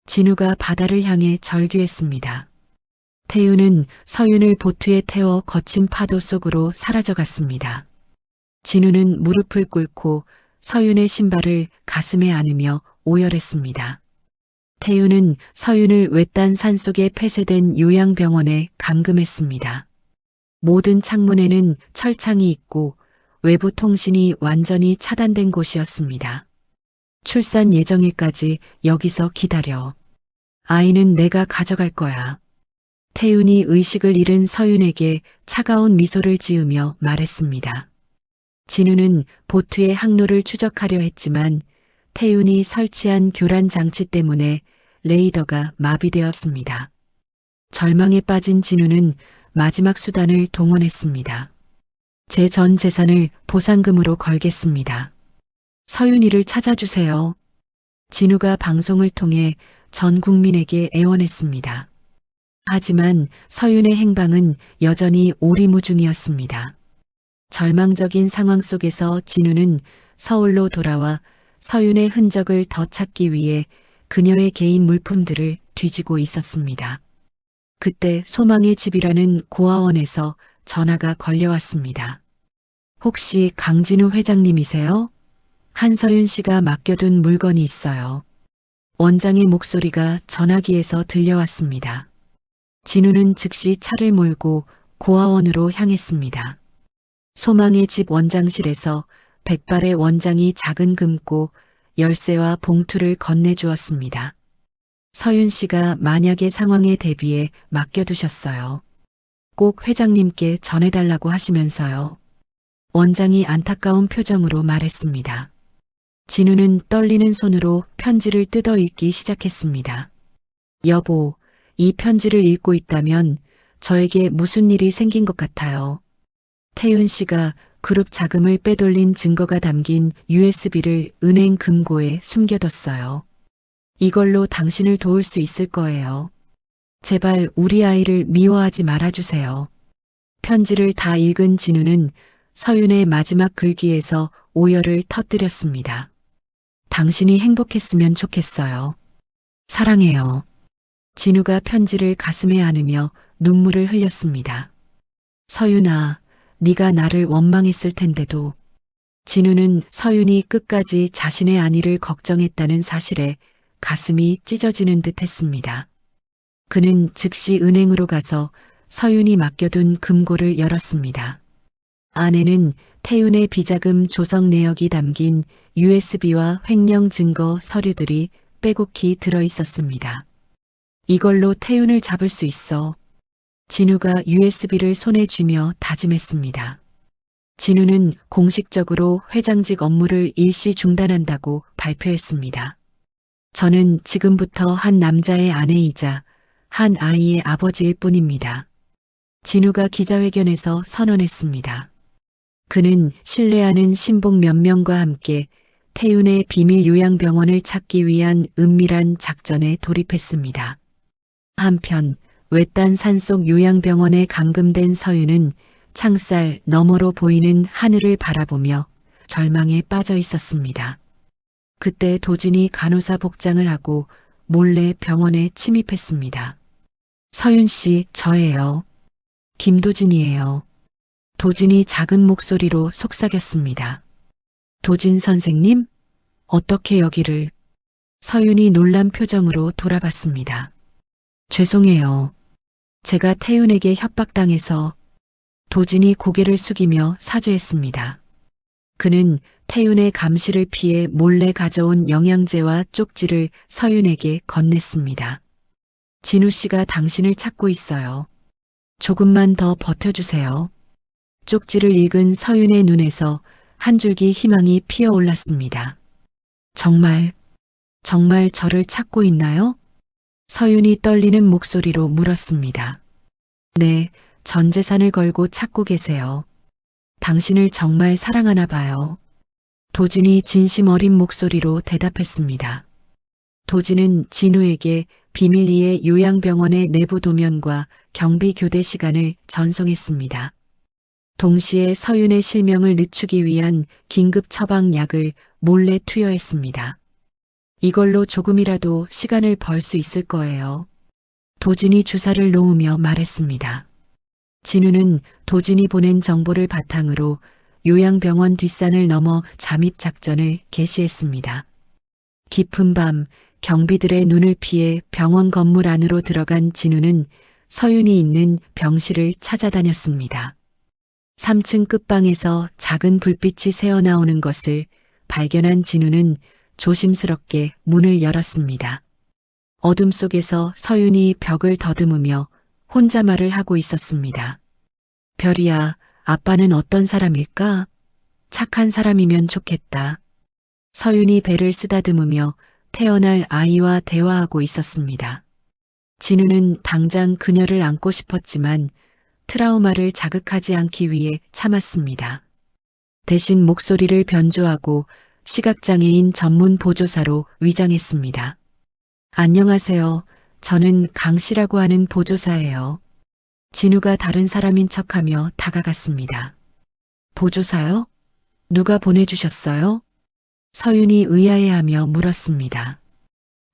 진우가 바다를 향해 절규했습니다. 태윤은 서윤을 보트에 태워 거친 파도 속으로 사라져갔습니다. 진우는 무릎을 꿇고 서윤의 신발을 가슴에 안으며 오열했습니다. 태우는 서윤을 외딴 산속에 폐쇄된 요양병원에 감금했습니다. 모든 창문에는 철창이 있고 외부 통신이 완전히 차단된 곳이었습니다. 출산 예정일까지 여기서 기다려. 아이는 내가 가져갈 거야. 태윤이 의식을 잃은 서윤에게 차가운 미소를 지으며 말했습니다. 진우는 보트의 항로를 추적하려 했지만 태윤이 설치한 교란 장치 때문에 레이더가 마비되었습니다. 절망에 빠진 진우는 마지막 수단을 동원했습니다. 제 전 재산을 보상금으로 걸겠습니다. 서윤이를 찾아주세요. 진우가 방송을 통해 전 국민에게 애원했습니다. 하지만 서윤의 행방은 여전히 오리무중이었습니다. 절망적인 상황 속에서 진우는 서울로 돌아와 서윤의 흔적을 더 찾기 위해 그녀의 개인 물품들을 뒤지고 있었습니다. 그때 소망의 집이라는 고아원에서 전화가 걸려왔습니다. 혹시 강진우 회장님이세요? 한서윤 씨가 맡겨둔 물건이 있어요. 원장의 목소리가 전화기에서 들려왔습니다. 진우는 즉시 차를 몰고 고아원으로 향했습니다. 소망의 집 원장실에서 백발의 원장이 작은 금고, 열쇠와 봉투를 건네주었습니다. 서윤 씨가 만약의 상황에 대비해 맡겨두셨어요. 꼭 회장님께 전해달라고 하시면서요. 원장이 안타까운 표정으로 말했습니다. 진우는 떨리는 손으로 편지를 뜯어 읽기 시작했습니다. 여보, 이 편지를 읽고 있다면 저에게 무슨 일이 생긴 것 같아요. 태윤 씨가 그룹 자금을 빼돌린 증거가 담긴 USB를 은행 금고에 숨겨뒀어요. 이걸로 당신을 도울 수 있을 거예요. 제발 우리 아이를 미워하지 말아주세요. 편지를 다 읽은 진우는 서윤의 마지막 글귀에서 오열을 터뜨렸습니다. 당신이 행복했으면 좋겠어요. 사랑해요. 진우가 편지를 가슴에 안으며 눈물을 흘렸습니다. 서윤아, 네가 나를 원망했을 텐데도. 진우는 서윤이 끝까지 자신의 안위를 걱정했다는 사실에 가슴이 찢어지는 듯 했습니다. 그는 즉시 은행으로 가서 서윤이 맡겨둔 금고를 열었습니다. 안에는 태윤의 비자금 조성 내역이 담긴 USB와 횡령 증거 서류들이 빼곡히 들어 있었습니다. 이걸로 태윤을 잡을 수 있어. 진우가 USB를 손에 쥐며 다짐했습니다. 진우는 공식적으로 회장직 업무를 일시 중단한다고 발표했습니다. 저는 지금부터 한 남자의 아내이자 한 아이의 아버지일 뿐입니다. 진우가 기자회견에서 선언했습니다. 그는 신뢰하는 신복 몇 명과 함께 태윤의 비밀 요양병원을 찾기 위한 은밀한 작전에 돌입했습니다. 한편 외딴 산속 요양병원에 감금된 서윤은 창살 너머로 보이는 하늘을 바라보며 절망에 빠져 있었습니다. 그때 도진이 간호사 복장을 하고 몰래 병원에 침입했습니다. 서윤 씨, 저예요. 김도진이에요. 도진이 작은 목소리로 속삭였습니다. 도진 선생님? 어떻게 여기를? 서윤이 놀란 표정으로 돌아봤습니다. 죄송해요. 제가 태윤에게 협박당해서. 도진이 고개를 숙이며 사죄했습니다. 그는 태윤의 감시를 피해 몰래 가져온 영양제와 쪽지를 서윤에게 건넸습니다. 진우 씨가 당신을 찾고 있어요. 조금만 더 버텨주세요. 쪽지를 읽은 서윤의 눈에서 한 줄기 희망이 피어올랐습니다. 정말 저를 찾고 있나요? 서윤이 떨리는 목소리로 물었습니다. 네, 전 재산을 걸고 찾고 계세요. 당신을 정말 사랑하나 봐요. 도진이 진심 어린 목소리로 대답했습니다. 도진은 진우에게 비밀리에 요양병원의 내부 도면과 경비 교대 시간을 전송했습니다. 동시에 서윤의 실명을 늦추기 위한 긴급 처방약을 몰래 투여했습니다. 이걸로 조금이라도 시간을 벌 수 있을 거예요. 도진이 주사를 놓으며 말했습니다. 진우는 도진이 보낸 정보를 바탕으로 요양병원 뒷산을 넘어 잠입 작전을 개시했습니다. 깊은 밤 경비들의 눈을 피해 병원 건물 안으로 들어간 진우는 서윤이 있는 병실을 찾아다녔습니다. 3층 끝방에서 작은 불빛이 새어나오는 것을 발견한 진우는 조심스럽게 문을 열었습니다. 어둠 속에서 서윤이 벽을 더듬으며 혼잣말을 하고 있었습니다. 별이야, 아빠는 어떤 사람일까? 착한 사람이면 좋겠다. 서윤이 배를 쓰다듬으며 태어날 아이와 대화하고 있었습니다. 진우는 당장 그녀를 안고 싶었지만 트라우마를 자극하지 않기 위해 참았습니다. 대신 목소리를 변조하고 시각장애인 전문 보조사로 위장했습니다. 안녕하세요. 저는 강 씨라고 하는 보조사예요. 진우가 다른 사람인 척하며 다가갔습니다. 보조사요? 누가 보내주셨어요? 서윤이 의아해하며 물었습니다.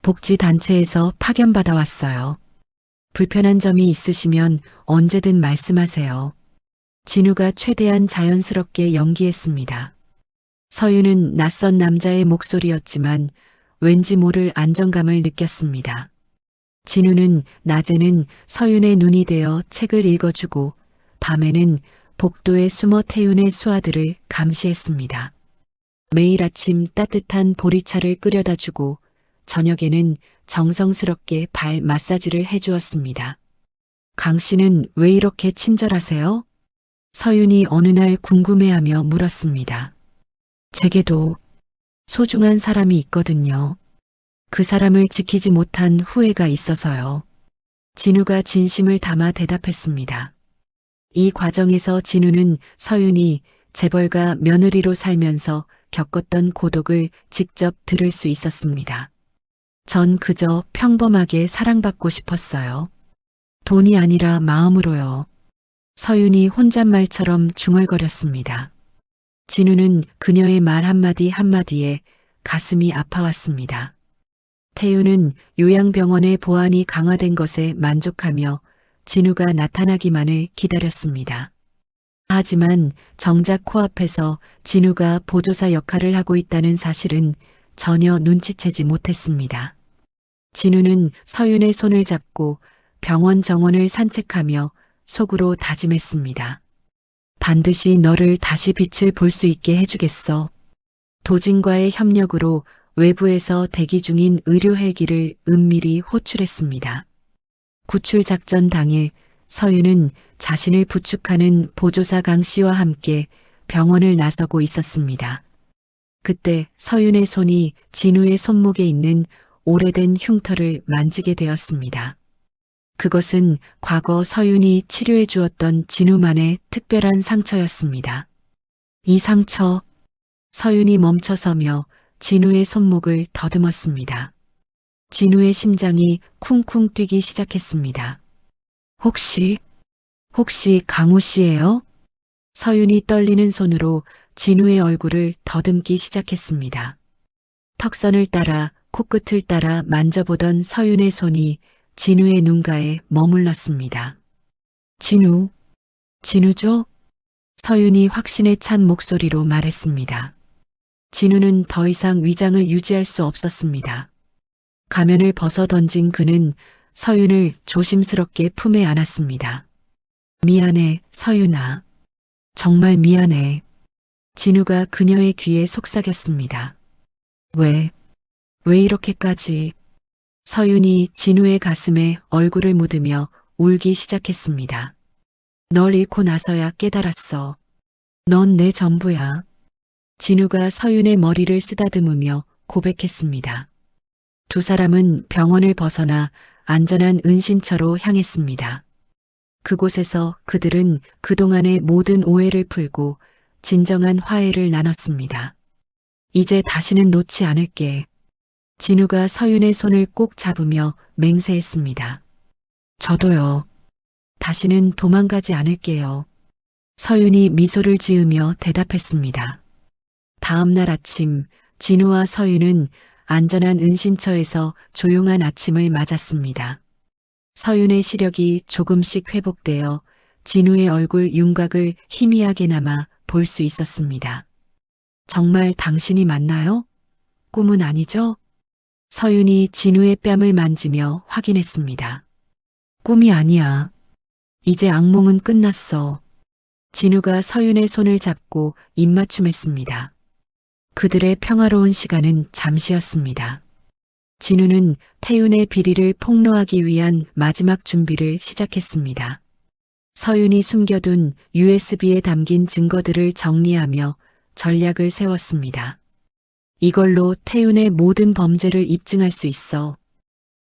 복지단체에서 파견받아 왔어요. 불편한 점이 있으시면 언제든 말씀하세요. 진우가 최대한 자연스럽게 연기했습니다. 서윤은 낯선 남자의 목소리였지만 왠지 모를 안정감을 느꼈습니다. 진우는 낮에는 서윤의 눈이 되어 책을 읽어주고 밤에는 복도에 숨어 태윤의 수화들을 감시했습니다. 매일 아침 따뜻한 보리차를 끓여다 주고 저녁에는 정성스럽게 발 마사지를 해주었습니다. 강 씨는 왜 이렇게 친절하세요? 서윤이 어느 날 궁금해하며 물었습니다. 제게도 소중한 사람이 있거든요. 그 사람을 지키지 못한 후회가 있어서요. 진우가 진심을 담아 대답했습니다. 이 과정에서 진우는 서윤이 재벌가 며느리로 살면서 겪었던 고독을 직접 들을 수 있었습니다. 전 그저 평범하게 사랑받고 싶었어요. 돈이 아니라 마음으로요. 서윤이 혼잣말처럼 중얼거렸습니다. 진우는 그녀의 말 한마디 한마디에 가슴이 아파왔습니다. 태윤은 요양병원의 보안이 강화된 것에 만족하며 진우가 나타나기만을 기다렸습니다. 하지만 정작 코앞에서 진우가 보조사 역할을 하고 있다는 사실은 전혀 눈치채지 못했습니다. 진우는 서윤의 손을 잡고 병원 정원을 산책하며 속으로 다짐했습니다. 반드시 너를 다시 빛을 볼 수 있게 해주겠어. 도진과의 협력으로 외부에서 대기 중인 의료 헬기를 은밀히 호출했습니다. 구출 작전 당일 서윤은 자신을 부축하는 보조사 강 씨와 함께 병원을 나서고 있었습니다. 그때 서윤의 손이 진우의 손목에 있는 오래된 흉터를 만지게 되었습니다. 그것은 과거 서윤이 치료해 주었던 진우만의 특별한 상처였습니다. 이 상처, 서윤이 멈춰서며 진우의 손목을 더듬었습니다. 진우의 심장이 쿵쿵 뛰기 시작했습니다. 혹시 강우 씨예요? 서윤이 떨리는 손으로 진우의 얼굴을 더듬기 시작했습니다. 턱선을 따라 코끝을 따라 만져보던 서윤의 손이 진우의 눈가에 머물렀습니다. 진우죠? 서윤이 확신에 찬 목소리로 말했습니다. 진우는 더 이상 위장을 유지할 수 없었습니다. 가면을 벗어 던진 그는 서윤을 조심스럽게 품에 안았습니다. 미안해, 서윤아. 정말 미안해. 진우가 그녀의 귀에 속삭였습니다. 왜 이렇게까지? 서윤이 진우의 가슴에 얼굴을 묻으며 울기 시작했습니다. 널 잃고 나서야 깨달았어. 넌 내 전부야. 진우가 서윤의 머리를 쓰다듬으며 고백했습니다. 두 사람은 병원을 벗어나 안전한 은신처로 향했습니다. 그곳에서 그들은 그동안의 모든 오해를 풀고 진정한 화해를 나눴습니다. 이제 다시는 놓지 않을게. 진우가 서윤의 손을 꼭 잡으며 맹세했습니다. 저도요. 다시는 도망가지 않을게요. 서윤이 미소를 지으며 대답했습니다. 다음 날 아침 진우와 서윤은 안전한 은신처에서 조용한 아침을 맞았습니다. 서윤의 시력이 조금씩 회복되어 진우의 얼굴 윤곽을 희미하게나마 볼 수 있었습니다. 정말 당신이 맞나요? 꿈은 아니죠? 서윤이 진우의 뺨을 만지며 확인했습니다. 꿈이 아니야. 이제 악몽은 끝났어. 진우가 서윤의 손을 잡고 입맞춤했습니다. 그들의 평화로운 시간은 잠시였습니다. 진우는 태윤의 비리를 폭로하기 위한 마지막 준비를 시작했습니다. 서윤이 숨겨둔 USB에 담긴 증거들을 정리하며 전략을 세웠습니다. 이걸로 태윤의 모든 범죄를 입증할 수 있어.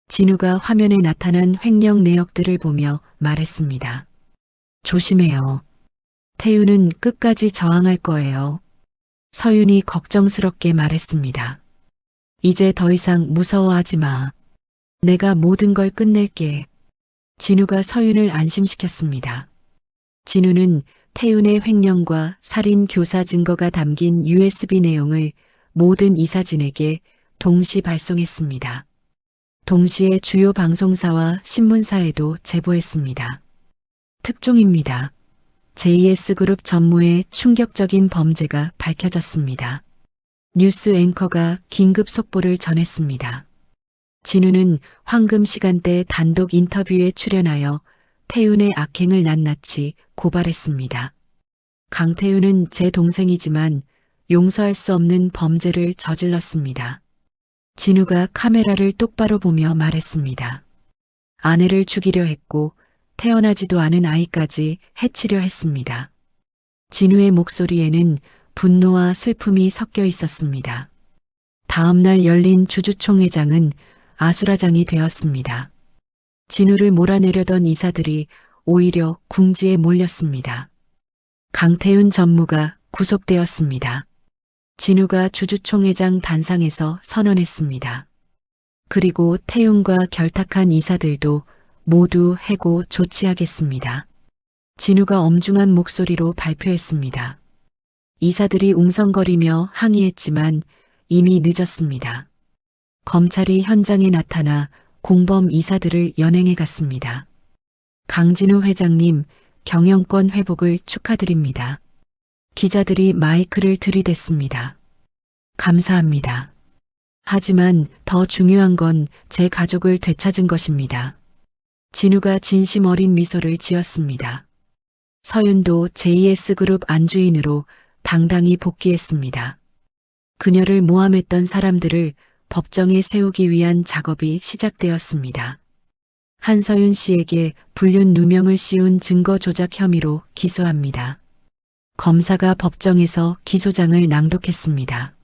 진우가 화면에 나타난 횡령 내역들을 보며 말했습니다. 조심해요. 태윤은 끝까지 저항할 거예요. 서윤이 걱정스럽게 말했습니다. 이제 더 이상 무서워하지 마. 내가 모든 걸 끝낼게. 진우가 서윤을 안심시켰습니다. 진우는 태윤의 횡령과 살인 교사 증거가 담긴 USB 내용을 모든 이사진에게 동시 발송했습니다. 동시에 주요 방송사와 신문사에도 제보했습니다. 특종입니다. JS그룹 전무의 충격적인 범죄가 밝혀졌습니다. 뉴스 앵커가 긴급 속보를 전했습니다. 진우는 황금 시간대 단독 인터뷰에 출연하여 태윤의 악행을 낱낱이 고발했습니다. 강태윤은 제 동생이지만 용서할 수 없는 범죄를 저질렀습니다. 진우가 카메라를 똑바로 보며 말했습니다. 아내를 죽이려 했고 태어나지도 않은 아이까지 해치려 했습니다. 진우의 목소리에는 분노와 슬픔이 섞여 있었습니다. 다음 날 열린 주주총회장은 아수라장이 되었습니다. 진우를 몰아내려던 이사들이 오히려 궁지에 몰렸습니다. 강태윤 전무가 구속되었습니다. 진우가 주주총회장 단상에서 선언했습니다. 그리고 태윤과 결탁한 이사들도 모두 해고 조치하겠습니다. 진우가 엄중한 목소리로 발표했습니다. 이사들이 웅성거리며 항의했지만 이미 늦었습니다. 검찰이 현장에 나타나 공범 이사들을 연행해 갔습니다. 강진우 회장님, 경영권 회복을 축하드립니다. 기자들이 마이크를 들이댔습니다. 감사합니다. 하지만 더 중요한 건 제 가족을 되찾은 것입니다. 진우가 진심 어린 미소를 지었습니다. 서윤도 JS그룹 안주인으로 당당히 복귀했습니다. 그녀를 모함했던 사람들을 법정에 세우기 위한 작업이 시작되었습니다. 한서윤 씨에게 불륜 누명을 씌운 증거 조작 혐의로 기소합니다. 검사가 법정에서 기소장을 낭독했습니다.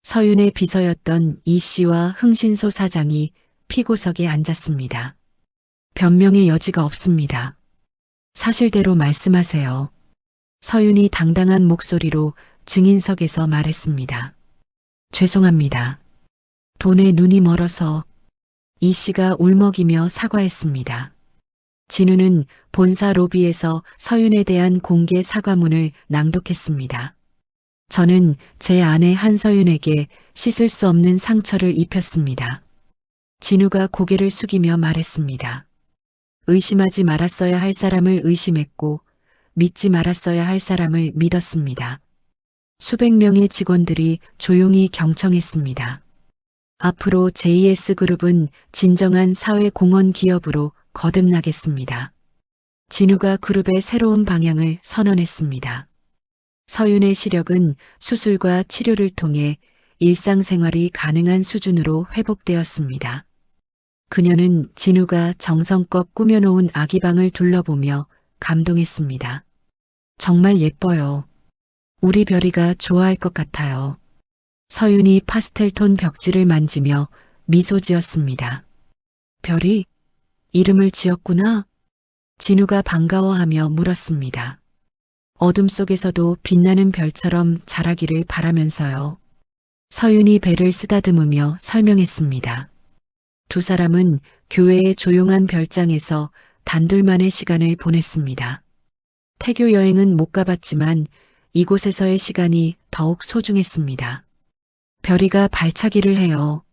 서윤의 비서였던 이 씨와 흥신소 사장이 피고석에 앉았습니다. 변명의 여지가 없습니다. 사실대로 말씀하세요. 서윤이 당당한 목소리로 증인석에서 말했습니다. 죄송합니다. 돈에 눈이 멀어서. 이 씨가 울먹이며 사과했습니다. 진우는 본사 로비에서 서윤에 대한 공개 사과문을 낭독했습니다. 저는 제 아내 한서윤에게 씻을 수 없는 상처를 입혔습니다. 진우가 고개를 숙이며 말했습니다. 의심하지 말았어야 할 사람을 의심했고 믿지 말았어야 할 사람을 믿었습니다. 수백 명의 직원들이 조용히 경청했습니다. 앞으로 JS그룹은 진정한 사회공헌 기업으로 거듭나겠습니다. 진우가 그룹의 새로운 방향을 선언했습니다. 서윤의 시력은 수술과 치료를 통해 일상생활이 가능한 수준으로 회복되었습니다. 그녀는 진우가 정성껏 꾸며놓은 아기방을 둘러보며 감동했습니다. 정말 예뻐요. 우리 별이가 좋아할 것 같아요. 서윤이 파스텔톤 벽지를 만지며 미소 지었습니다. 별이? 이름을 지었구나? 진우가 반가워하며 물었습니다. 어둠 속에서도 빛나는 별처럼 자라기를 바라면서요. 서윤이 배를 쓰다듬으며 설명했습니다. 두 사람은 교회의 조용한 별장에서 단둘만의 시간을 보냈습니다. 태교 여행은 못 가봤지만 이곳에서의 시간이 더욱 소중했습니다. 별이가 발차기를 해요.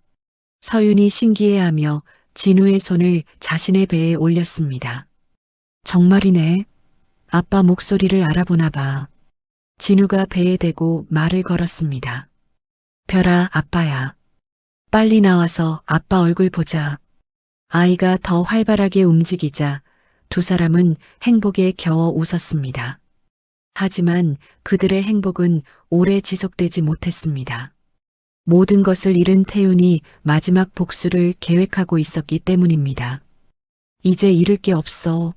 서윤이 신기해하며 진우의 손을 자신의 배에 올렸습니다. 정말이네. 아빠 목소리를 알아보나 봐. 진우가 배에 대고 말을 걸었습니다. 별아, 아빠야. 빨리 나와서 아빠 얼굴 보자. 아이가 더 활발하게 움직이자 두 사람은 행복에 겨워 웃었습니다. 하지만 그들의 행복은 오래 지속되지 못했습니다. 모든 것을 잃은 태윤이 마지막 복수를 계획하고 있었기 때문입니다. 이제 잃을 게 없어.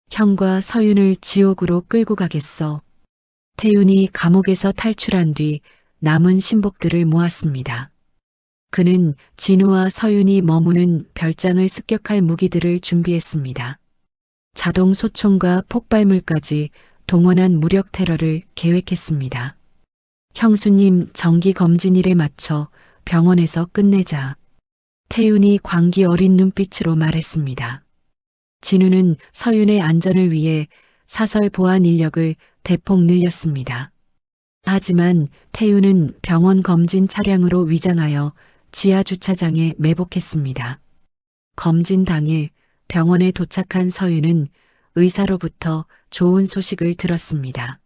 형과 서윤을 지옥으로 끌고 가겠어. 태윤이 감옥에서 탈출한 뒤 남은 신복들을 모았습니다. 그는 진우와 서윤이 머무는 별장을 습격할 무기들을 준비했습니다. 자동 소총과 폭발물까지 동원한 무력 테러를 계획했습니다. 형수님, 정기 검진일에 맞춰 병원에서 끝내자. 태윤이 광기 어린 눈빛으로 말했습니다. 진우는 서윤의 안전을 위해 사설 보안 인력을 대폭 늘렸습니다. 하지만 태윤은 병원 검진 차량으로 위장하여 지하 주차장에 매복했습니다. 검진 당일 병원에 도착한 서윤은 의사로부터 좋은 소식을 들었습니다.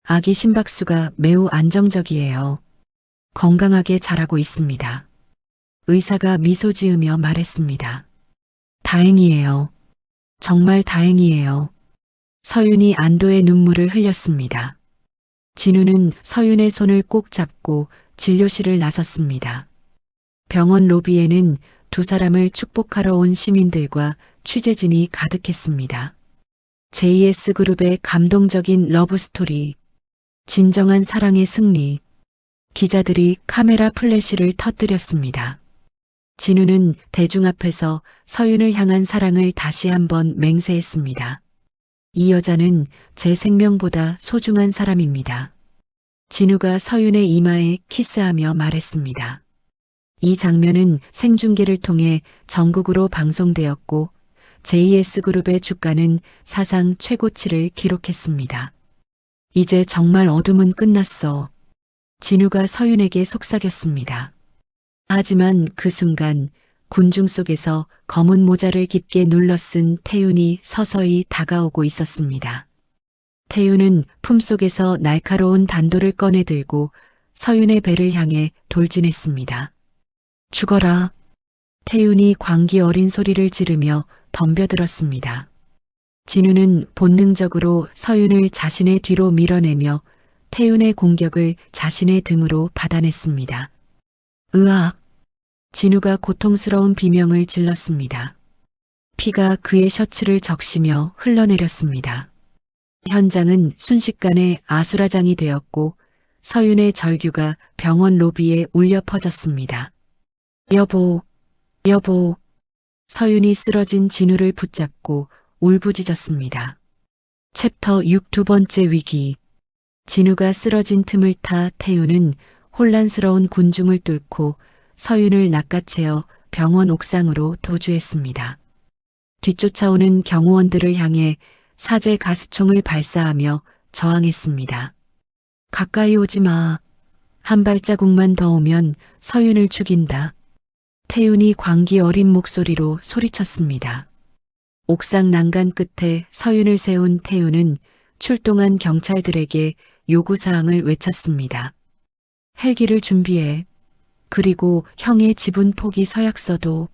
아기 심박수가 매우 안정적이에요. 건강하게 자라고 있습니다. 의사가 미소 지으며 말했습니다. 다행이에요. 정말 다행이에요. 서윤이 안도의 눈물을 흘렸습니다. 진우는 서윤의 손을 꼭 잡고 진료실을 나섰습니다. 병원 로비에는 두 사람을 축복하러 온 시민들과 취재진이 가득했습니다. JS그룹의 감동적인 러브스토리, 진정한 사랑의 승리, 기자들이 카메라 플래시를 터뜨렸습니다. 진우는 대중 앞에서 서윤을 향한 사랑을 다시 한번 맹세했습니다. 이 여자는 제 생명보다 소중한 사람입니다. 진우가 서윤의 이마에 키스하며 말했습니다. 이 장면은 생중계를 통해 전국으로 방송되었고 JS그룹의 주가는 사상 최고치를 기록했습니다. 이제 정말 어둠은 끝났어. 진우가 서윤에게 속삭였습니다. 하지만 그 순간 군중 속에서 검은 모자를 깊게 눌러쓴 태윤이 서서히 다가오고 있었습니다. 태윤은 품속에서 날카로운 단도를 꺼내 들고 서윤의 배를 향해 돌진했습니다. 죽어라. 태윤이 광기 어린 소리를 지르며 덤벼들었습니다. 진우는 본능적으로 서윤을 자신의 뒤로 밀어내며 태윤의 공격을 자신의 등으로 받아냈습니다. 으악! 진우가 고통스러운 비명을 질렀습니다. 피가 그의 셔츠를 적시며 흘러내렸습니다. 현장은 순식간에 아수라장이 되었고 서윤의 절규가 병원 로비에 울려 퍼졌습니다. 여보, 여보. 서윤이 쓰러진 진우를 붙잡고 울부짖었습니다. 챕터 6 두 번째 위기. 진우가 쓰러진 틈을 타 태윤은 혼란스러운 군중을 뚫고 서윤을 낚아채어 병원 옥상으로 도주했습니다. 뒤쫓아오는 경호원들을 향해 사제 가스총을 발사하며 저항했습니다. 가까이 오지 마. 한 발자국만 더 오면 서윤을 죽인다. 태윤이 광기 어린 목소리로 소리쳤습니다. 옥상 난간 끝에 서윤을 세운 태윤은 출동한 경찰들에게 요구사항을 외쳤습니다. 헬기를 준비해. 그리고 형의 지분 포기 서약서도.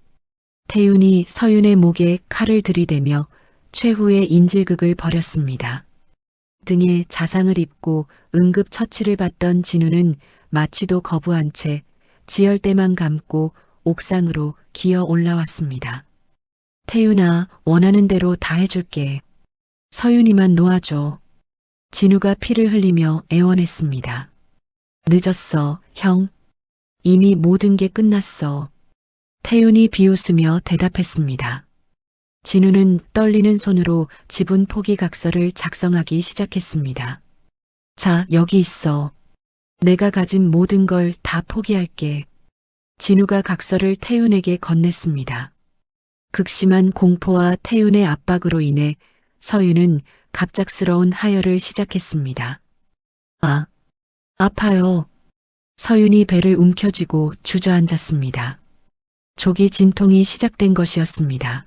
태윤이 서윤의 목에 칼을 들이대며 최후의 인질극을 벌였습니다. 등에 자상을 입고 응급 처치를 받던 진우는 마취도 거부한 채 지혈대만 감고 옥상으로 기어 올라왔습니다. 태윤아, 원하는 대로 다 해줄게. 서윤이만 놓아줘. 진우가 피를 흘리며 애원했습니다. 늦었어, 형. 이미 모든 게 끝났어. 태윤이 비웃으며 대답했습니다. 진우는 떨리는 손으로 지분 포기 각서를 작성하기 시작했습니다. 자, 여기 있어. 내가 가진 모든 걸 다 포기할게. 진우가 각서를 태윤에게 건넸습니다. 극심한 공포와 태윤의 압박으로 인해 서윤은 갑작스러운 하혈을 시작했습니다. 아, 아파요. 서윤이 배를 움켜쥐고 주저앉았습니다. 조기 진통이 시작된 것이었습니다.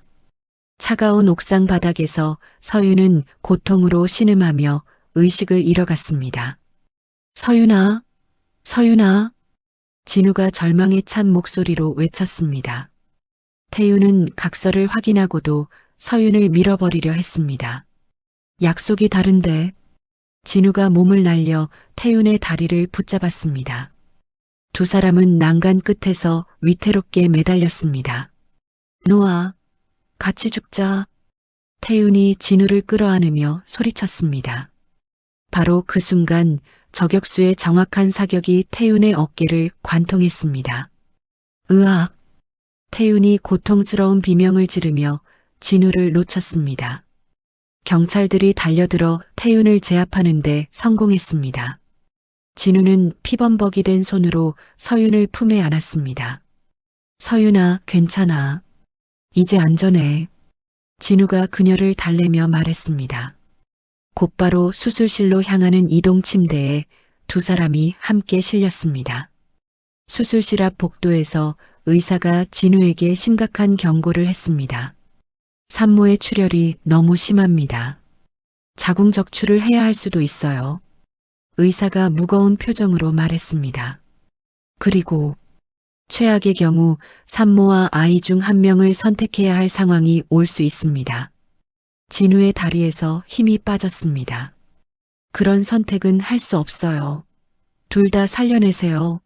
차가운 옥상 바닥에서 서윤은 고통으로 신음하며 의식을 잃어갔습니다. 서윤아, 서윤아. 진우가 절망에 찬 목소리로 외쳤습니다. 태윤은 각서를 확인하고도 서윤을 밀어버리려 했습니다. 약속이 다른데. 진우가 몸을 날려 태윤의 다리를 붙잡았습니다. 두 사람은 난간 끝에서 위태롭게 매달렸습니다. 놓아, 같이 죽자. 태윤이 진우를 끌어안으며 소리쳤습니다. 바로 그 순간 저격수의 정확한 사격이 태윤의 어깨를 관통했습니다. 으악! 태윤이 고통스러운 비명을 지르며 진우를 놓쳤습니다. 경찰들이 달려들어 태윤을 제압하는데 성공했습니다. 진우는 피범벅이 된 손으로 서윤을 품에 안았습니다. 서윤아, 괜찮아. 이제 안전해. 진우가 그녀를 달래며 말했습니다. 곧바로 수술실로 향하는 이동 침대에 두 사람이 함께 실렸습니다. 수술실 앞 복도에서 의사가 진우에게 심각한 경고를 했습니다. 산모의 출혈이 너무 심합니다. 자궁적출을 해야 할 수도 있어요. 의사가 무거운 표정으로 말했습니다. 그리고 최악의 경우 산모와 아이 중 한 명을 선택해야 할 상황이 올 수 있습니다. 진우의 다리에서 힘이 빠졌습니다. 그런 선택은 할 수 없어요. 둘 다 살려내세요.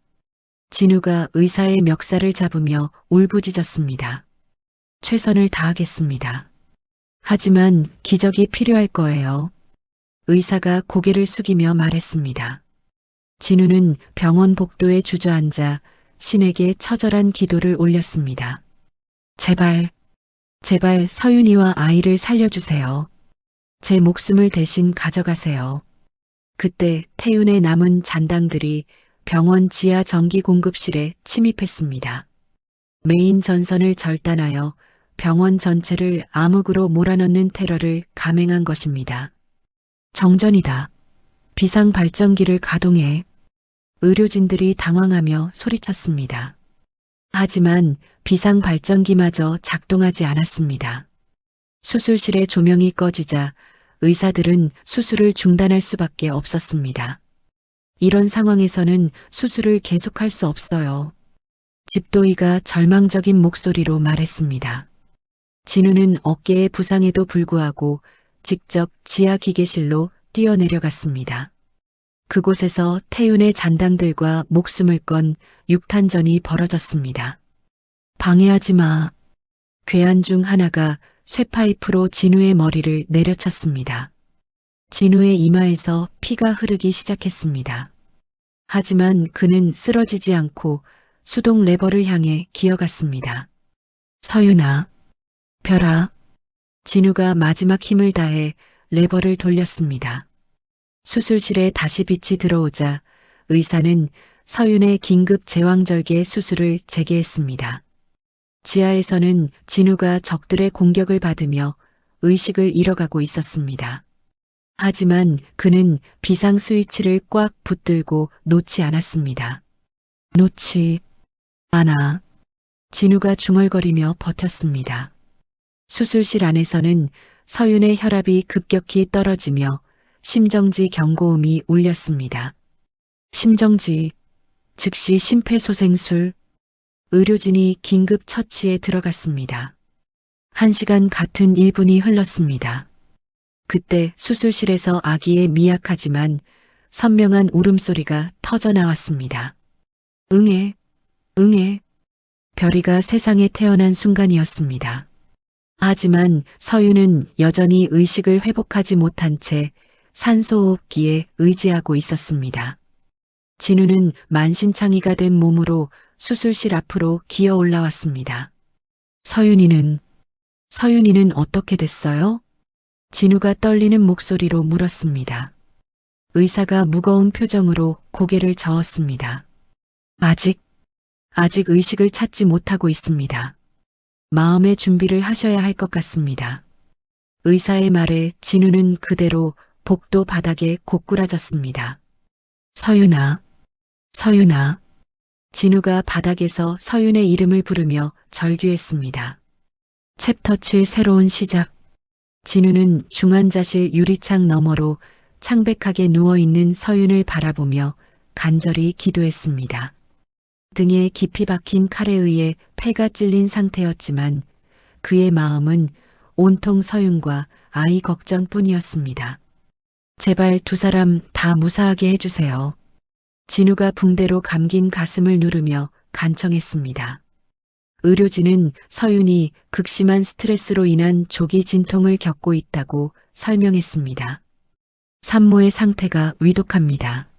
진우가 의사의 멱살을 잡으며 울부짖었습니다. 최선을 다하겠습니다. 하지만 기적이 필요할 거예요. 의사가 고개를 숙이며 말했습니다. 진우는 병원 복도에 주저앉아 신에게 처절한 기도를 올렸습니다. 제발, 제발 서윤이와 아이를 살려주세요. 제 목숨을 대신 가져가세요. 그때 태윤의 남은 잔당들이 병원 지하 전기 공급실에 침입했습니다. 메인 전선을 절단하여 병원 전체를 암흑으로 몰아넣는 테러를 감행한 것입니다. 정전이다. 비상 발전기를 가동해. 의료진들이 당황하며 소리쳤습니다. 하지만 비상 발전기마저 작동하지 않았습니다. 수술실의 조명이 꺼지자 의사들은 수술을 중단할 수밖에 없었습니다. 이런 상황에서는 수술을 계속할 수 없어요. 집도이가 절망적인 목소리로 말했습니다. 진우는 어깨의 부상에도 불구하고 직접 지하 기계실로 뛰어내려갔습니다. 그곳에서 태윤의 잔당들과 목숨을 건 육탄전이 벌어졌습니다. 방해하지 마. 괴한 중 하나가 쇠파이프로 진우의 머리를 내려쳤습니다. 진우의 이마에서 피가 흐르기 시작했습니다. 하지만 그는 쓰러지지 않고 수동 레버를 향해 기어갔습니다. 서윤아, 별아. 진우가 마지막 힘을 다해 레버를 돌렸습니다. 수술실에 다시 빛이 들어오자 의사는 서윤의 긴급 제왕절개 수술을 재개했습니다. 지하에서는 진우가 적들의 공격을 받으며 의식을 잃어가고 있었습니다. 하지만 그는 비상 스위치를 꽉 붙들고 놓지 않았습니다. 놓지 않아. 진우가 중얼거리며 버텼습니다. 수술실 안에서는 서윤의 혈압이 급격히 떨어지며 심정지 경고음이 울렸습니다. 심정지, 즉시 심폐소생술. 의료진이 긴급 처치에 들어갔습니다. 1시간 같은 1분이 흘렀습니다. 그때 수술실에서 아기의 미약하지만 선명한 울음소리가 터져나왔습니다. 응애, 응애. 별이가 세상에 태어난 순간이었습니다. 하지만 서윤은 여전히 의식을 회복하지 못한 채 산소호흡기에 의지하고 있었습니다. 진우는 만신창이가 된 몸으로 수술실 앞으로 기어 올라왔습니다. 서윤이는 어떻게 됐어요? 진우가 떨리는 목소리로 물었습니다. 의사가 무거운 표정으로 고개를 저었습니다. 아직 의식을 찾지 못하고 있습니다. 마음의 준비를 하셔야 할 것 같습니다. 의사의 말에 진우는 그대로 복도 바닥에 고꾸라졌습니다. 서윤아. 진우가 바닥에서 서윤의 이름을 부르며 절규했습니다. 챕터 7 새로운 시작. 진우는 중환자실 유리창 너머로 창백하게 누워있는 서윤을 바라보며 간절히 기도했습니다. 등에 깊이 박힌 칼에 의해 폐가 찔린 상태였지만 그의 마음은 온통 서윤과 아이 걱정뿐이었습니다. 제발 두 사람 다 무사하게 해주세요. 진우가 붕대로 감긴 가슴을 누르며 간청했습니다. 의료진은 서윤이 극심한 스트레스로 인한 조기 진통을 겪고 있다고 설명했습니다. 산모의 상태가 위독합니다.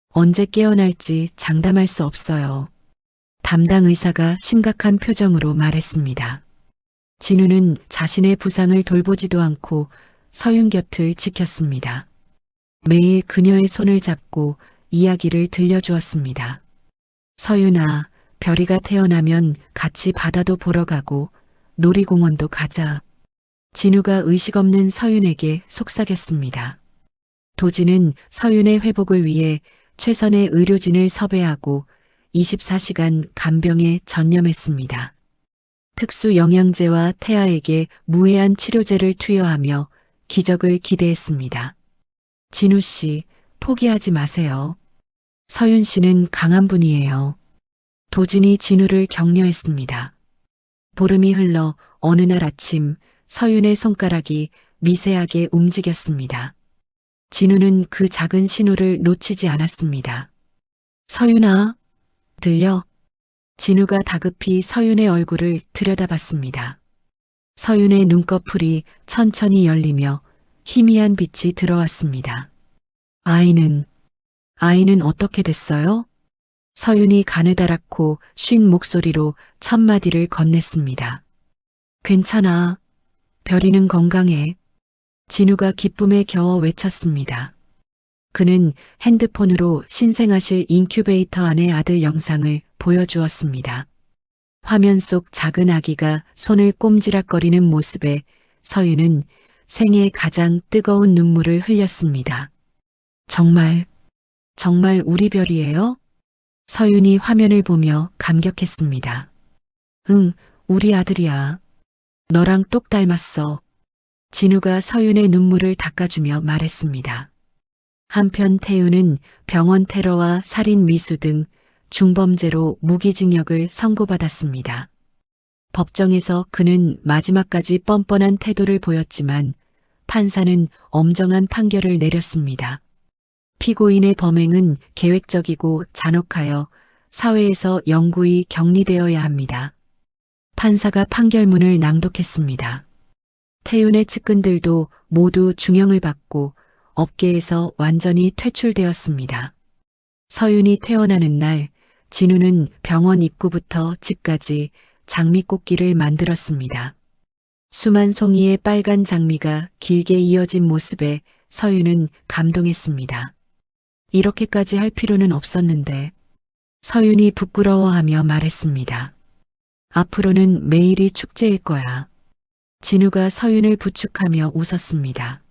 언제 깨어날지 장담할 수 없어요. 담당 의사가 심각한 표정으로 말했습니다. 진우는 자신의 부상을 돌보지도 않고 서윤 곁을 지켰습니다. 매일 그녀의 손을 잡고 이야기를 들려주었습니다. 서윤아, 별이가 태어나면 같이 바다도 보러 가고 놀이공원도 가자. 진우가 의식 없는 서윤에게 속삭였습니다. 도진은 서윤의 회복을 위해 최선의 의료진을 섭외하고 24시간 간병에 전념했습니다. 특수 영양제와 태아에게 무해한 치료제를 투여하며 기적을 기대했습니다. 진우 씨, 포기하지 마세요. 서윤 씨는 강한 분이에요. 도진이 진우를 격려했습니다. 보름이 흘러 어느 날 아침 서윤의 손가락이 미세하게 움직였습니다. 진우는 그 작은 신호를 놓치지 않았습니다. 서윤아, 들려? 진우가 다급히 서윤의 얼굴을 들여다봤습니다. 서윤의 눈꺼풀이 천천히 열리며 희미한 빛이 들어왔습니다. 아이는 어떻게 됐어요? 서윤이 가느다랗고 쉰 목소리로 첫 마디를 건넸습니다. 괜찮아. 별이는 건강해. 진우가 기쁨에 겨워 외쳤습니다. 그는 핸드폰으로 신생아실 인큐베이터 안의 아들 영상을 보여주었습니다. 화면 속 작은 아기가 손을 꼼지락거리는 모습에 서윤은 생애 가장 뜨거운 눈물을 흘렸습니다. 정말 우리 별이에요? 서윤이 화면을 보며 감격했습니다. 응, 우리 아들이야. 너랑 똑 닮았어. 진우가 서윤의 눈물을 닦아주며 말했습니다. 한편 태우는 병원 테러와 살인 미수 등 중범죄로 무기징역을 선고받았습니다. 법정에서 그는 마지막까지 뻔뻔한 태도를 보였지만 판사는 엄정한 판결을 내렸습니다. 피고인의 범행은 계획적이고 잔혹하여 사회에서 영구히 격리되어야 합니다. 판사가 판결문을 낭독했습니다. 태윤의 측근들도 모두 중형을 받고 업계에서 완전히 퇴출되었습니다. 서윤이 태어나는 날 진우는 병원 입구부터 집까지 장미꽃길을 만들었습니다. 수만 송이의 빨간 장미가 길게 이어진 모습에 서윤은 감동했습니다. 이렇게까지 할 필요는 없었는데. 서윤이 부끄러워하며 말했습니다. 앞으로는 매일이 축제일 거야. 진우가 서윤을 부축하며 웃었습니다.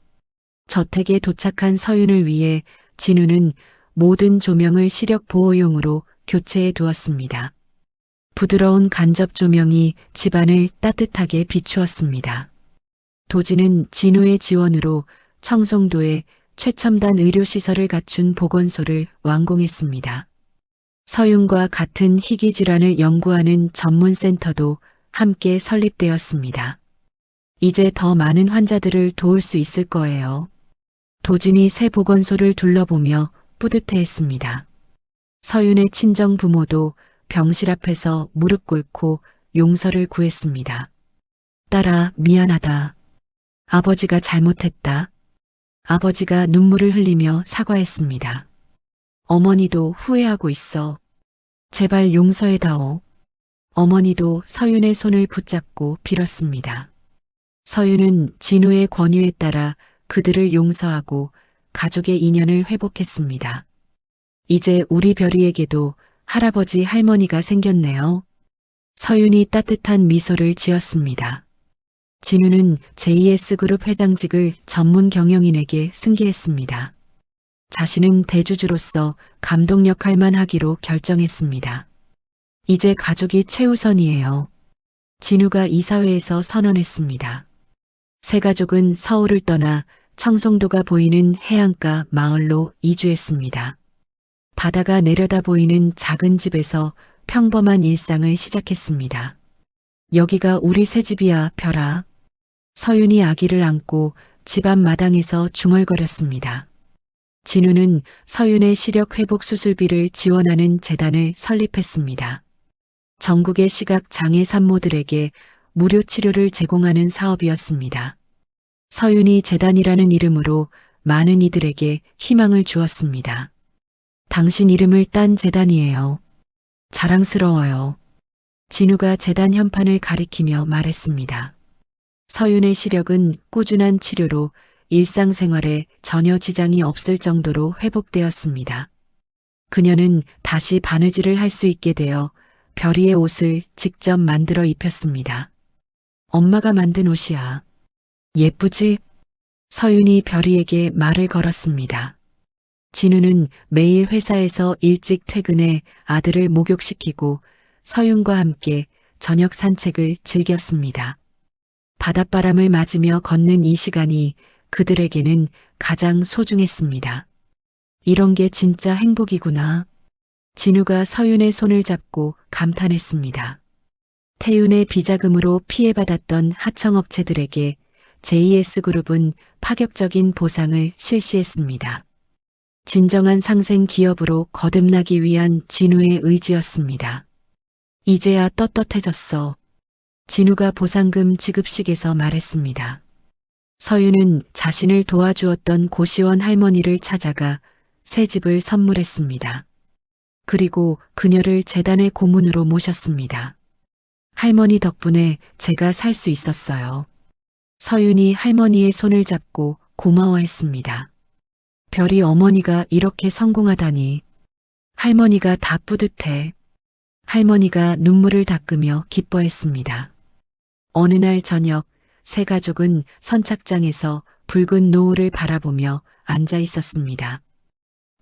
저택에 도착한 서윤을 위해 진우는 모든 조명을 시력 보호용으로 교체해 두었습니다. 부드러운 간접 조명이 집안을 따뜻하게 비추었습니다. 도진은 진우의 지원으로 청송도에 최첨단 의료시설을 갖춘 보건소를 완공했습니다. 서윤과 같은 희귀질환을 연구하는 전문센터도 함께 설립되었습니다. 이제 더 많은 환자들을 도울 수 있을 거예요. 도진이 새 보건소를 둘러보며 뿌듯해했습니다. 서윤의 친정 부모도 병실 앞에서 무릎 꿇고 용서를 구했습니다. 딸아, 미안하다. 아버지가 잘못했다. 아버지가 눈물을 흘리며 사과했습니다. 어머니도 후회하고 있어. 제발 용서해다오. 어머니도 서윤의 손을 붙잡고 빌었습니다. 서윤은 진우의 권유에 따라 그들을 용서하고 가족의 인연을 회복했습니다. 이제 우리 별이에게도 할아버지 할머니가 생겼네요. 서윤이 따뜻한 미소를 지었습니다. 진우는 JS그룹 회장직을 전문 경영인에게 승계했습니다. 자신은 대주주로서 감독 역할만 하기로 결정했습니다. 이제 가족이 최우선이에요. 진우가 이사회에서 선언했습니다. 새 가족은 서울을 떠나 청송도가 보이는 해안가 마을로 이주했습니다. 바다가 내려다 보이는 작은 집에서 평범한 일상을 시작했습니다. 여기가 우리 새 집이야, 별아. 서윤이 아기를 안고 집 앞 마당에서 중얼거렸습니다. 진우는 서윤의 시력 회복 수술비를 지원하는 재단을 설립했습니다. 전국의 시각 장애 산모들에게 무료 치료를 제공하는 사업이었습니다. 서윤이 재단이라는 이름으로 많은 이들에게 희망을 주었습니다. 당신 이름을 딴 재단이에요. 자랑스러워요. 진우가 재단 현판을 가리키며 말했습니다. 서윤의 시력은 꾸준한 치료로 일상생활에 전혀 지장이 없을 정도로 회복되었습니다. 그녀는 다시 바느질을 할 수 있게 되어 별이의 옷을 직접 만들어 입혔습니다. 엄마가 만든 옷이야. 예쁘지? 서윤이 별이에게 말을 걸었습니다. 진우는 매일 회사에서 일찍 퇴근해 아들을 목욕시키고 서윤과 함께 저녁 산책을 즐겼습니다. 바닷바람을 맞으며 걷는 이 시간이 그들에게는 가장 소중했습니다. 이런 게 진짜 행복이구나. 진우가 서윤의 손을 잡고 감탄했습니다. 태윤의 비자금으로 피해받았던 하청업체들에게 JS그룹은 파격적인 보상을 실시했습니다. 진정한 상생 기업으로 거듭나기 위한 진우의 의지였습니다. 이제야 떳떳해졌어. 진우가 보상금 지급식에서 말했습니다. 서윤은 자신을 도와주었던 고시원 할머니를 찾아가 새 집을 선물했습니다. 그리고 그녀를 재단의 고문으로 모셨습니다. 할머니 덕분에 제가 살 수 있었어요. 서윤이 할머니의 손을 잡고 고마워했습니다. 별이 어머니가 이렇게 성공하다니. 할머니가 다 뿌듯해. 할머니가 눈물을 닦으며 기뻐했습니다. 어느 날 저녁 세 가족은 선착장에서 붉은 노을을 바라보며 앉아 있었습니다.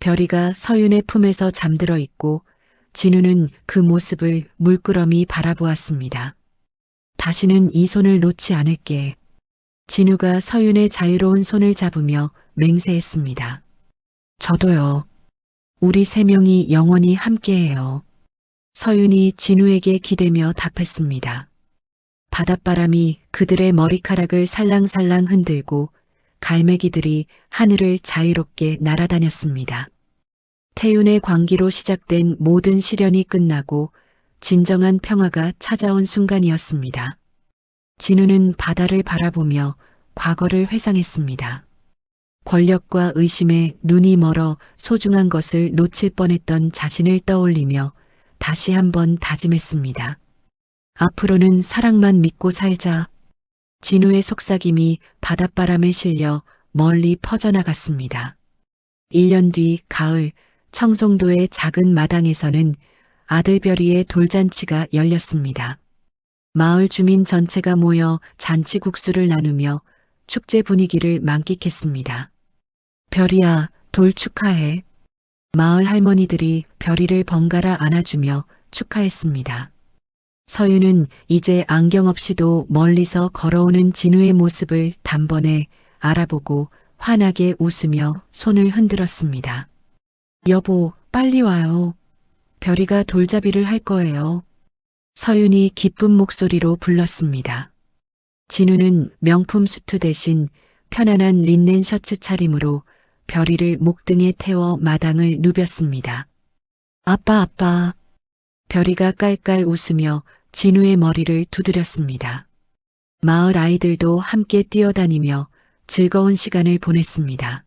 별이가 서윤의 품에서 잠들어 있고 진우는 그 모습을 물끄러미 바라보았습니다. 다시는 이 손을 놓지 않을게. 진우가 서윤의 자유로운 손을 잡으며 맹세했습니다. 저도요. 우리 세 명이 영원히 함께해요. 서윤이 진우에게 기대며 답했습니다. 바닷바람이 그들의 머리카락을 살랑살랑 흔들고 갈매기들이 하늘을 자유롭게 날아다녔습니다. 태윤의 광기로 시작된 모든 시련이 끝나고 진정한 평화가 찾아온 순간이었습니다. 진우는 바다를 바라보며 과거를 회상했습니다. 권력과 의심에 눈이 멀어 소중한 것을 놓칠 뻔했던 자신을 떠올리며 다시 한번 다짐했습니다. 앞으로는 사랑만 믿고 살자. 진우의 속삭임이 바닷바람에 실려 멀리 퍼져나갔습니다. 1년 뒤 가을 청송도의 작은 마당에서는 아들별이의 돌잔치가 열렸습니다. 마을 주민 전체가 모여 잔치국수를 나누며 축제 분위기를 만끽했습니다. 별이야, 돌 축하해. 마을 할머니들이 별이를 번갈아 안아주며 축하했습니다. 서윤은 이제 안경 없이도 멀리서 걸어오는 진우의 모습을 단번에 알아보고 환하게 웃으며 손을 흔들었습니다. 여보, 빨리 와요. 별이가 돌잡이를 할 거예요. 서윤이 기쁜 목소리로 불렀습니다. 진우는 명품 수트 대신 편안한 린넨 셔츠 차림으로 별이를 목등에 태워 마당을 누볐습니다. 아빠. 별이가 깔깔 웃으며 진우의 머리를 두드렸습니다. 마을 아이들도 함께 뛰어다니며 즐거운 시간을 보냈습니다.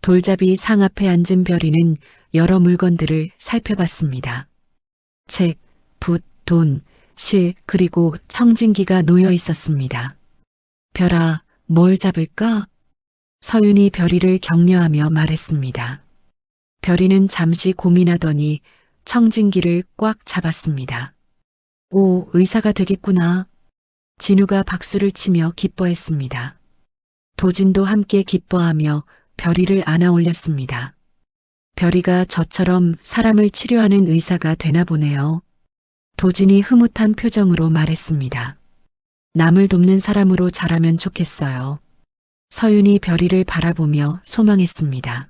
돌잡이 상 앞에 앉은 별이는 여러 물건들을 살펴봤습니다. 책, 붓, 돈, 실, 그리고 청진기가 놓여 있었습니다. 별아, 뭘 잡을까? 서윤이 별이를 격려하며 말했습니다. 별이는 잠시 고민하더니 청진기를 꽉 잡았습니다. 오, 의사가 되겠구나. 진우가 박수를 치며 기뻐했습니다. 도진도 함께 기뻐하며 별이를 안아 올렸습니다. 별이가 저처럼 사람을 치료하는 의사가 되나 보네요. 도진이 흐뭇한 표정으로 말했습니다. 남을 돕는 사람으로 자라면 좋겠어요. 서윤이 별이를 바라보며 소망했습니다.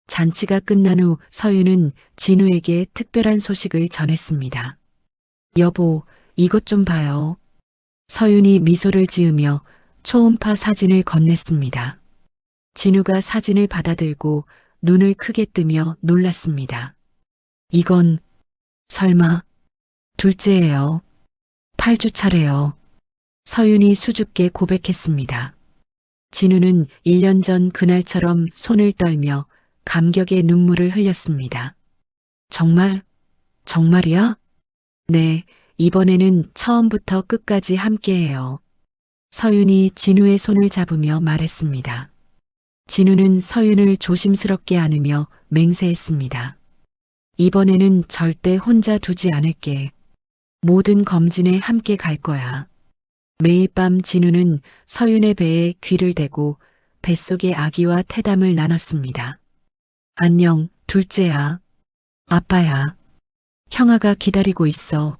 잔치가 끝난 후 서윤은 진우에게 특별한 소식을 전했습니다. 여보, 이것 좀 봐요. 서윤이 미소를 지으며 초음파 사진을 건넸습니다. 진우가 사진을 받아들고 눈을 크게 뜨며 놀랐습니다. 이건 설마 둘째예요. 8주 차래요. 서윤이 수줍게 고백했습니다. 진우는 1년 전 그날처럼 손을 떨며 감격의 눈물을 흘렸습니다. 정말? 정말이야? 네, 이번에는 처음부터 끝까지 함께해요. 서윤이 진우의 손을 잡으며 말했습니다. 진우는 서윤을 조심스럽게 안으며 맹세했습니다. 이번에는 절대 혼자 두지 않을게. 모든 검진에 함께 갈 거야. 매일 밤 진우는 서윤의 배에 귀를 대고 뱃속의 아기와 태담을 나눴습니다. 안녕, 둘째야. 아빠야. 형아가 기다리고 있어.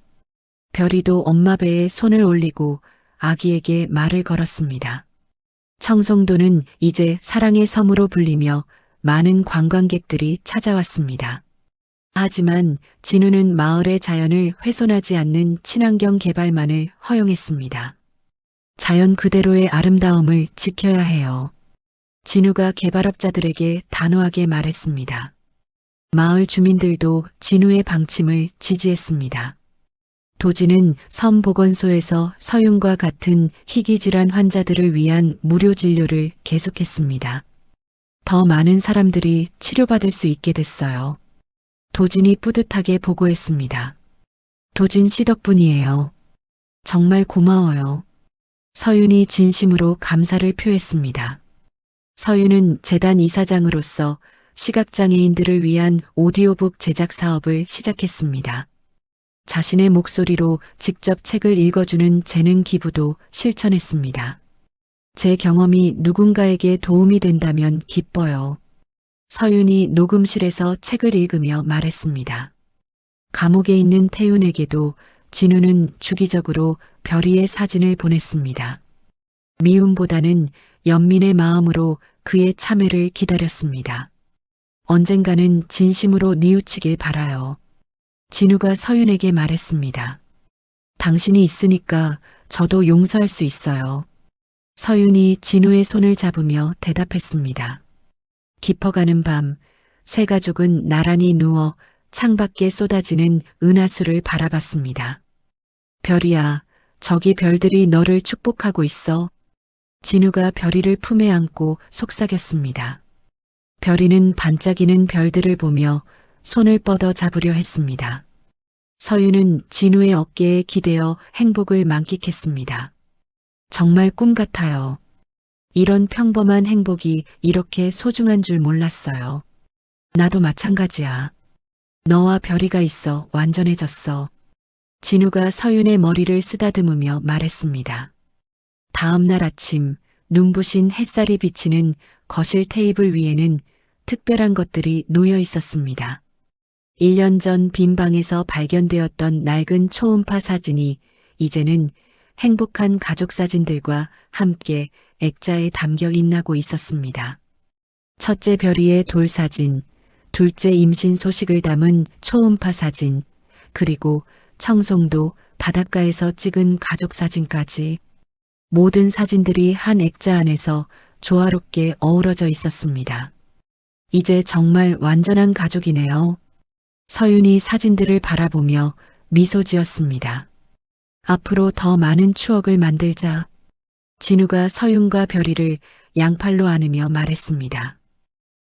별이도 엄마 배에 손을 올리고 아기에게 말을 걸었습니다. 청송도는 이제 사랑의 섬으로 불리며 많은 관광객들이 찾아왔습니다. 하지만 진우는 마을의 자연을 훼손하지 않는 친환경 개발만을 허용했습니다. 자연 그대로의 아름다움을 지켜야 해요. 진우가 개발업자들에게 단호하게 말했습니다. 마을 주민들도 진우의 방침을 지지했습니다. 도지는 섬 보건소에서 서윤과 같은 희귀질환 환자들을 위한 무료 진료를 계속했습니다. 더 많은 사람들이 치료받을 수 있게 됐어요. 도진이 뿌듯하게 보고했습니다. 도진 씨 덕분이에요. 정말 고마워요. 서윤이 진심으로 감사를 표했습니다. 서윤은 재단 이사장으로서 시각장애인들을 위한 오디오북 제작 사업을 시작했습니다. 자신의 목소리로 직접 책을 읽어주는 재능 기부도 실천했습니다. 제 경험이 누군가에게 도움이 된다면 기뻐요. 서윤이 녹음실에서 책을 읽으며 말했습니다. 감옥에 있는 태윤에게도 진우는 주기적으로 별이의 사진을 보냈습니다. 미움보다는 연민의 마음으로 그의 참회를 기다렸습니다. 언젠가는 진심으로 뉘우치길 바라요. 진우가 서윤에게 말했습니다. 당신이 있으니까 저도 용서할 수 있어요. 서윤이 진우의 손을 잡으며 대답했습니다. 깊어가는 밤, 세 가족은 나란히 누워 창밖에 쏟아지는 은하수를 바라봤습니다. 별이야, 저기 별들이 너를 축복하고 있어. 진우가 별이를 품에 안고 속삭였습니다. 별이는 반짝이는 별들을 보며 손을 뻗어 잡으려 했습니다. 서윤은 진우의 어깨에 기대어 행복을 만끽했습니다. 정말 꿈 같아요. 이런 평범한 행복이 이렇게 소중한 줄 몰랐어요. 나도 마찬가지야. 너와 별이가 있어 완전해졌어. 진우가 서윤의 머리를 쓰다듬으며 말했습니다. 다음 날 아침 눈부신 햇살이 비치는 거실 테이블 위에는 특별한 것들이 놓여 있었습니다. 1년 전 빈 방에서 발견되었던 낡은 초음파 사진이 이제는 행복한 가족 사진들과 함께 액자에 담겨 있나고 있었습니다. 첫째 별이의 돌사진, 둘째 임신 소식을 담은 초음파 사진, 그리고 청송도 바닷가에서 찍은 가족 사진까지 모든 사진들이 한 액자 안에서 조화롭게 어우러져 있었습니다. 이제 정말 완전한 가족이네요. 서윤이 사진들을 바라보며 미소 지었습니다. 앞으로 더 많은 추억을 만들자. 진우가 서윤과 별이를 양팔로 안으며 말했습니다.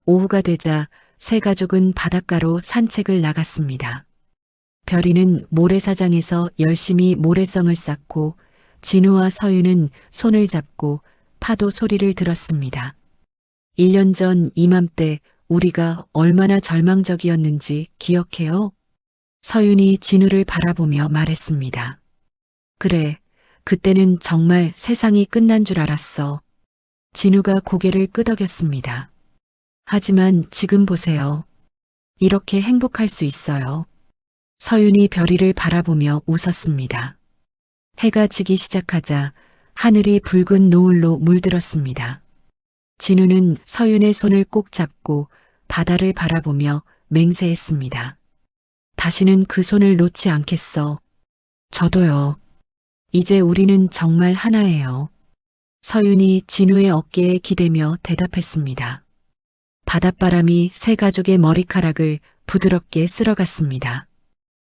오후가 되자 세 가족은 바닷가로 산책을 나갔습니다. 별이는 모래사장에서 열심히 모래성을 쌓고 진우와 서윤은 손을 잡고 파도 소리를 들었습니다. 1년 전 이맘때 우리가 얼마나 절망적이었는지 기억해요? 서윤이 진우를 바라보며 말했습니다. 그래, 그때는 정말 세상이 끝난 줄 알았어. 진우가 고개를 끄덕였습니다. 하지만 지금 보세요. 이렇게 행복할 수 있어요. 서윤이 별이를 바라보며 웃었습니다. 해가 지기 시작하자 하늘이 붉은 노을로 물들었습니다. 진우는 서윤의 손을 꼭 잡고 바다를 바라보며 맹세했습니다. 다시는 그 손을 놓지 않겠어. 저도요. 이제 우리는 정말 하나예요. 서윤이 진우의 어깨에 기대며 대답했습니다. 바닷바람이 세 가족의 머리카락을 부드럽게 쓸어갔습니다.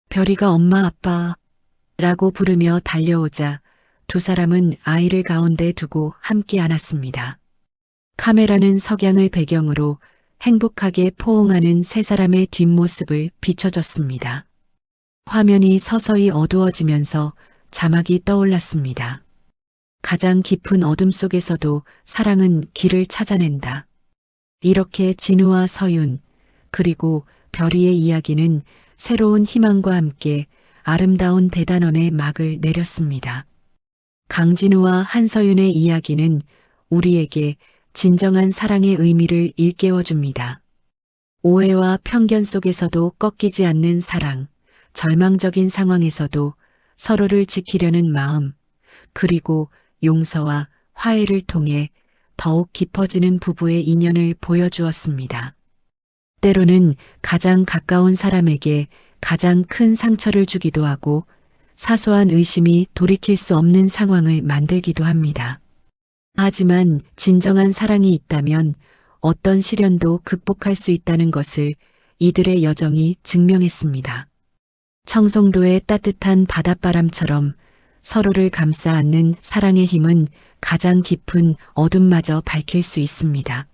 별이가 엄마 아빠라고 부르며 달려오자 두 사람은 아이를 가운데 두고 함께 안았습니다. 카메라는 석양을 배경으로 행복하게 포옹하는 세 사람의 뒷모습을 비춰줬습니다. 화면이 서서히 어두워지면서 자막이 떠올랐습니다. 가장 깊은 어둠 속에서도 사랑은 길을 찾아낸다. 이렇게 진우와 서윤, 그리고 별이의 이야기는 새로운 희망과 함께 아름다운 대단원의 막을 내렸습니다. 강진우와 한서윤의 이야기는 우리에게 진정한 사랑의 의미를 일깨워줍니다. 오해와 편견 속에서도 꺾이지 않는 사랑, 절망적인 상황에서도 서로를 지키려는 마음, 그리고 용서와 화해를 통해 더욱 깊어지는 부부의 인연을 보여주었습니다. 때로는 가장 가까운 사람에게 가장 큰 상처를 주기도 하고 사소한 의심이 돌이킬 수 없는 상황을 만들기도 합니다. 하지만 진정한 사랑이 있다면 어떤 시련도 극복할 수 있다는 것을 이들의 여정이 증명했습니다. 청송도의 따뜻한 바닷바람처럼 서로를 감싸 안는 사랑의 힘은 가장 깊은 어둠마저 밝힐 수 있습니다.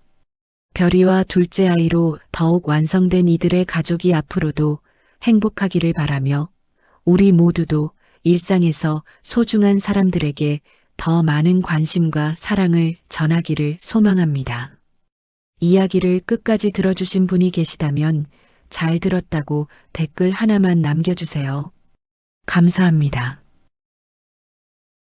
별이와 둘째 아이로 더욱 완성된 이들의 가족이 앞으로도 행복하기를 바라며 우리 모두도 일상에서 소중한 사람들에게 더 많은 관심과 사랑을 전하기를 소망합니다. 이야기를 끝까지 들어주신 분이 계시다면 잘 들었다고 댓글 하나만 남겨주세요. 감사합니다.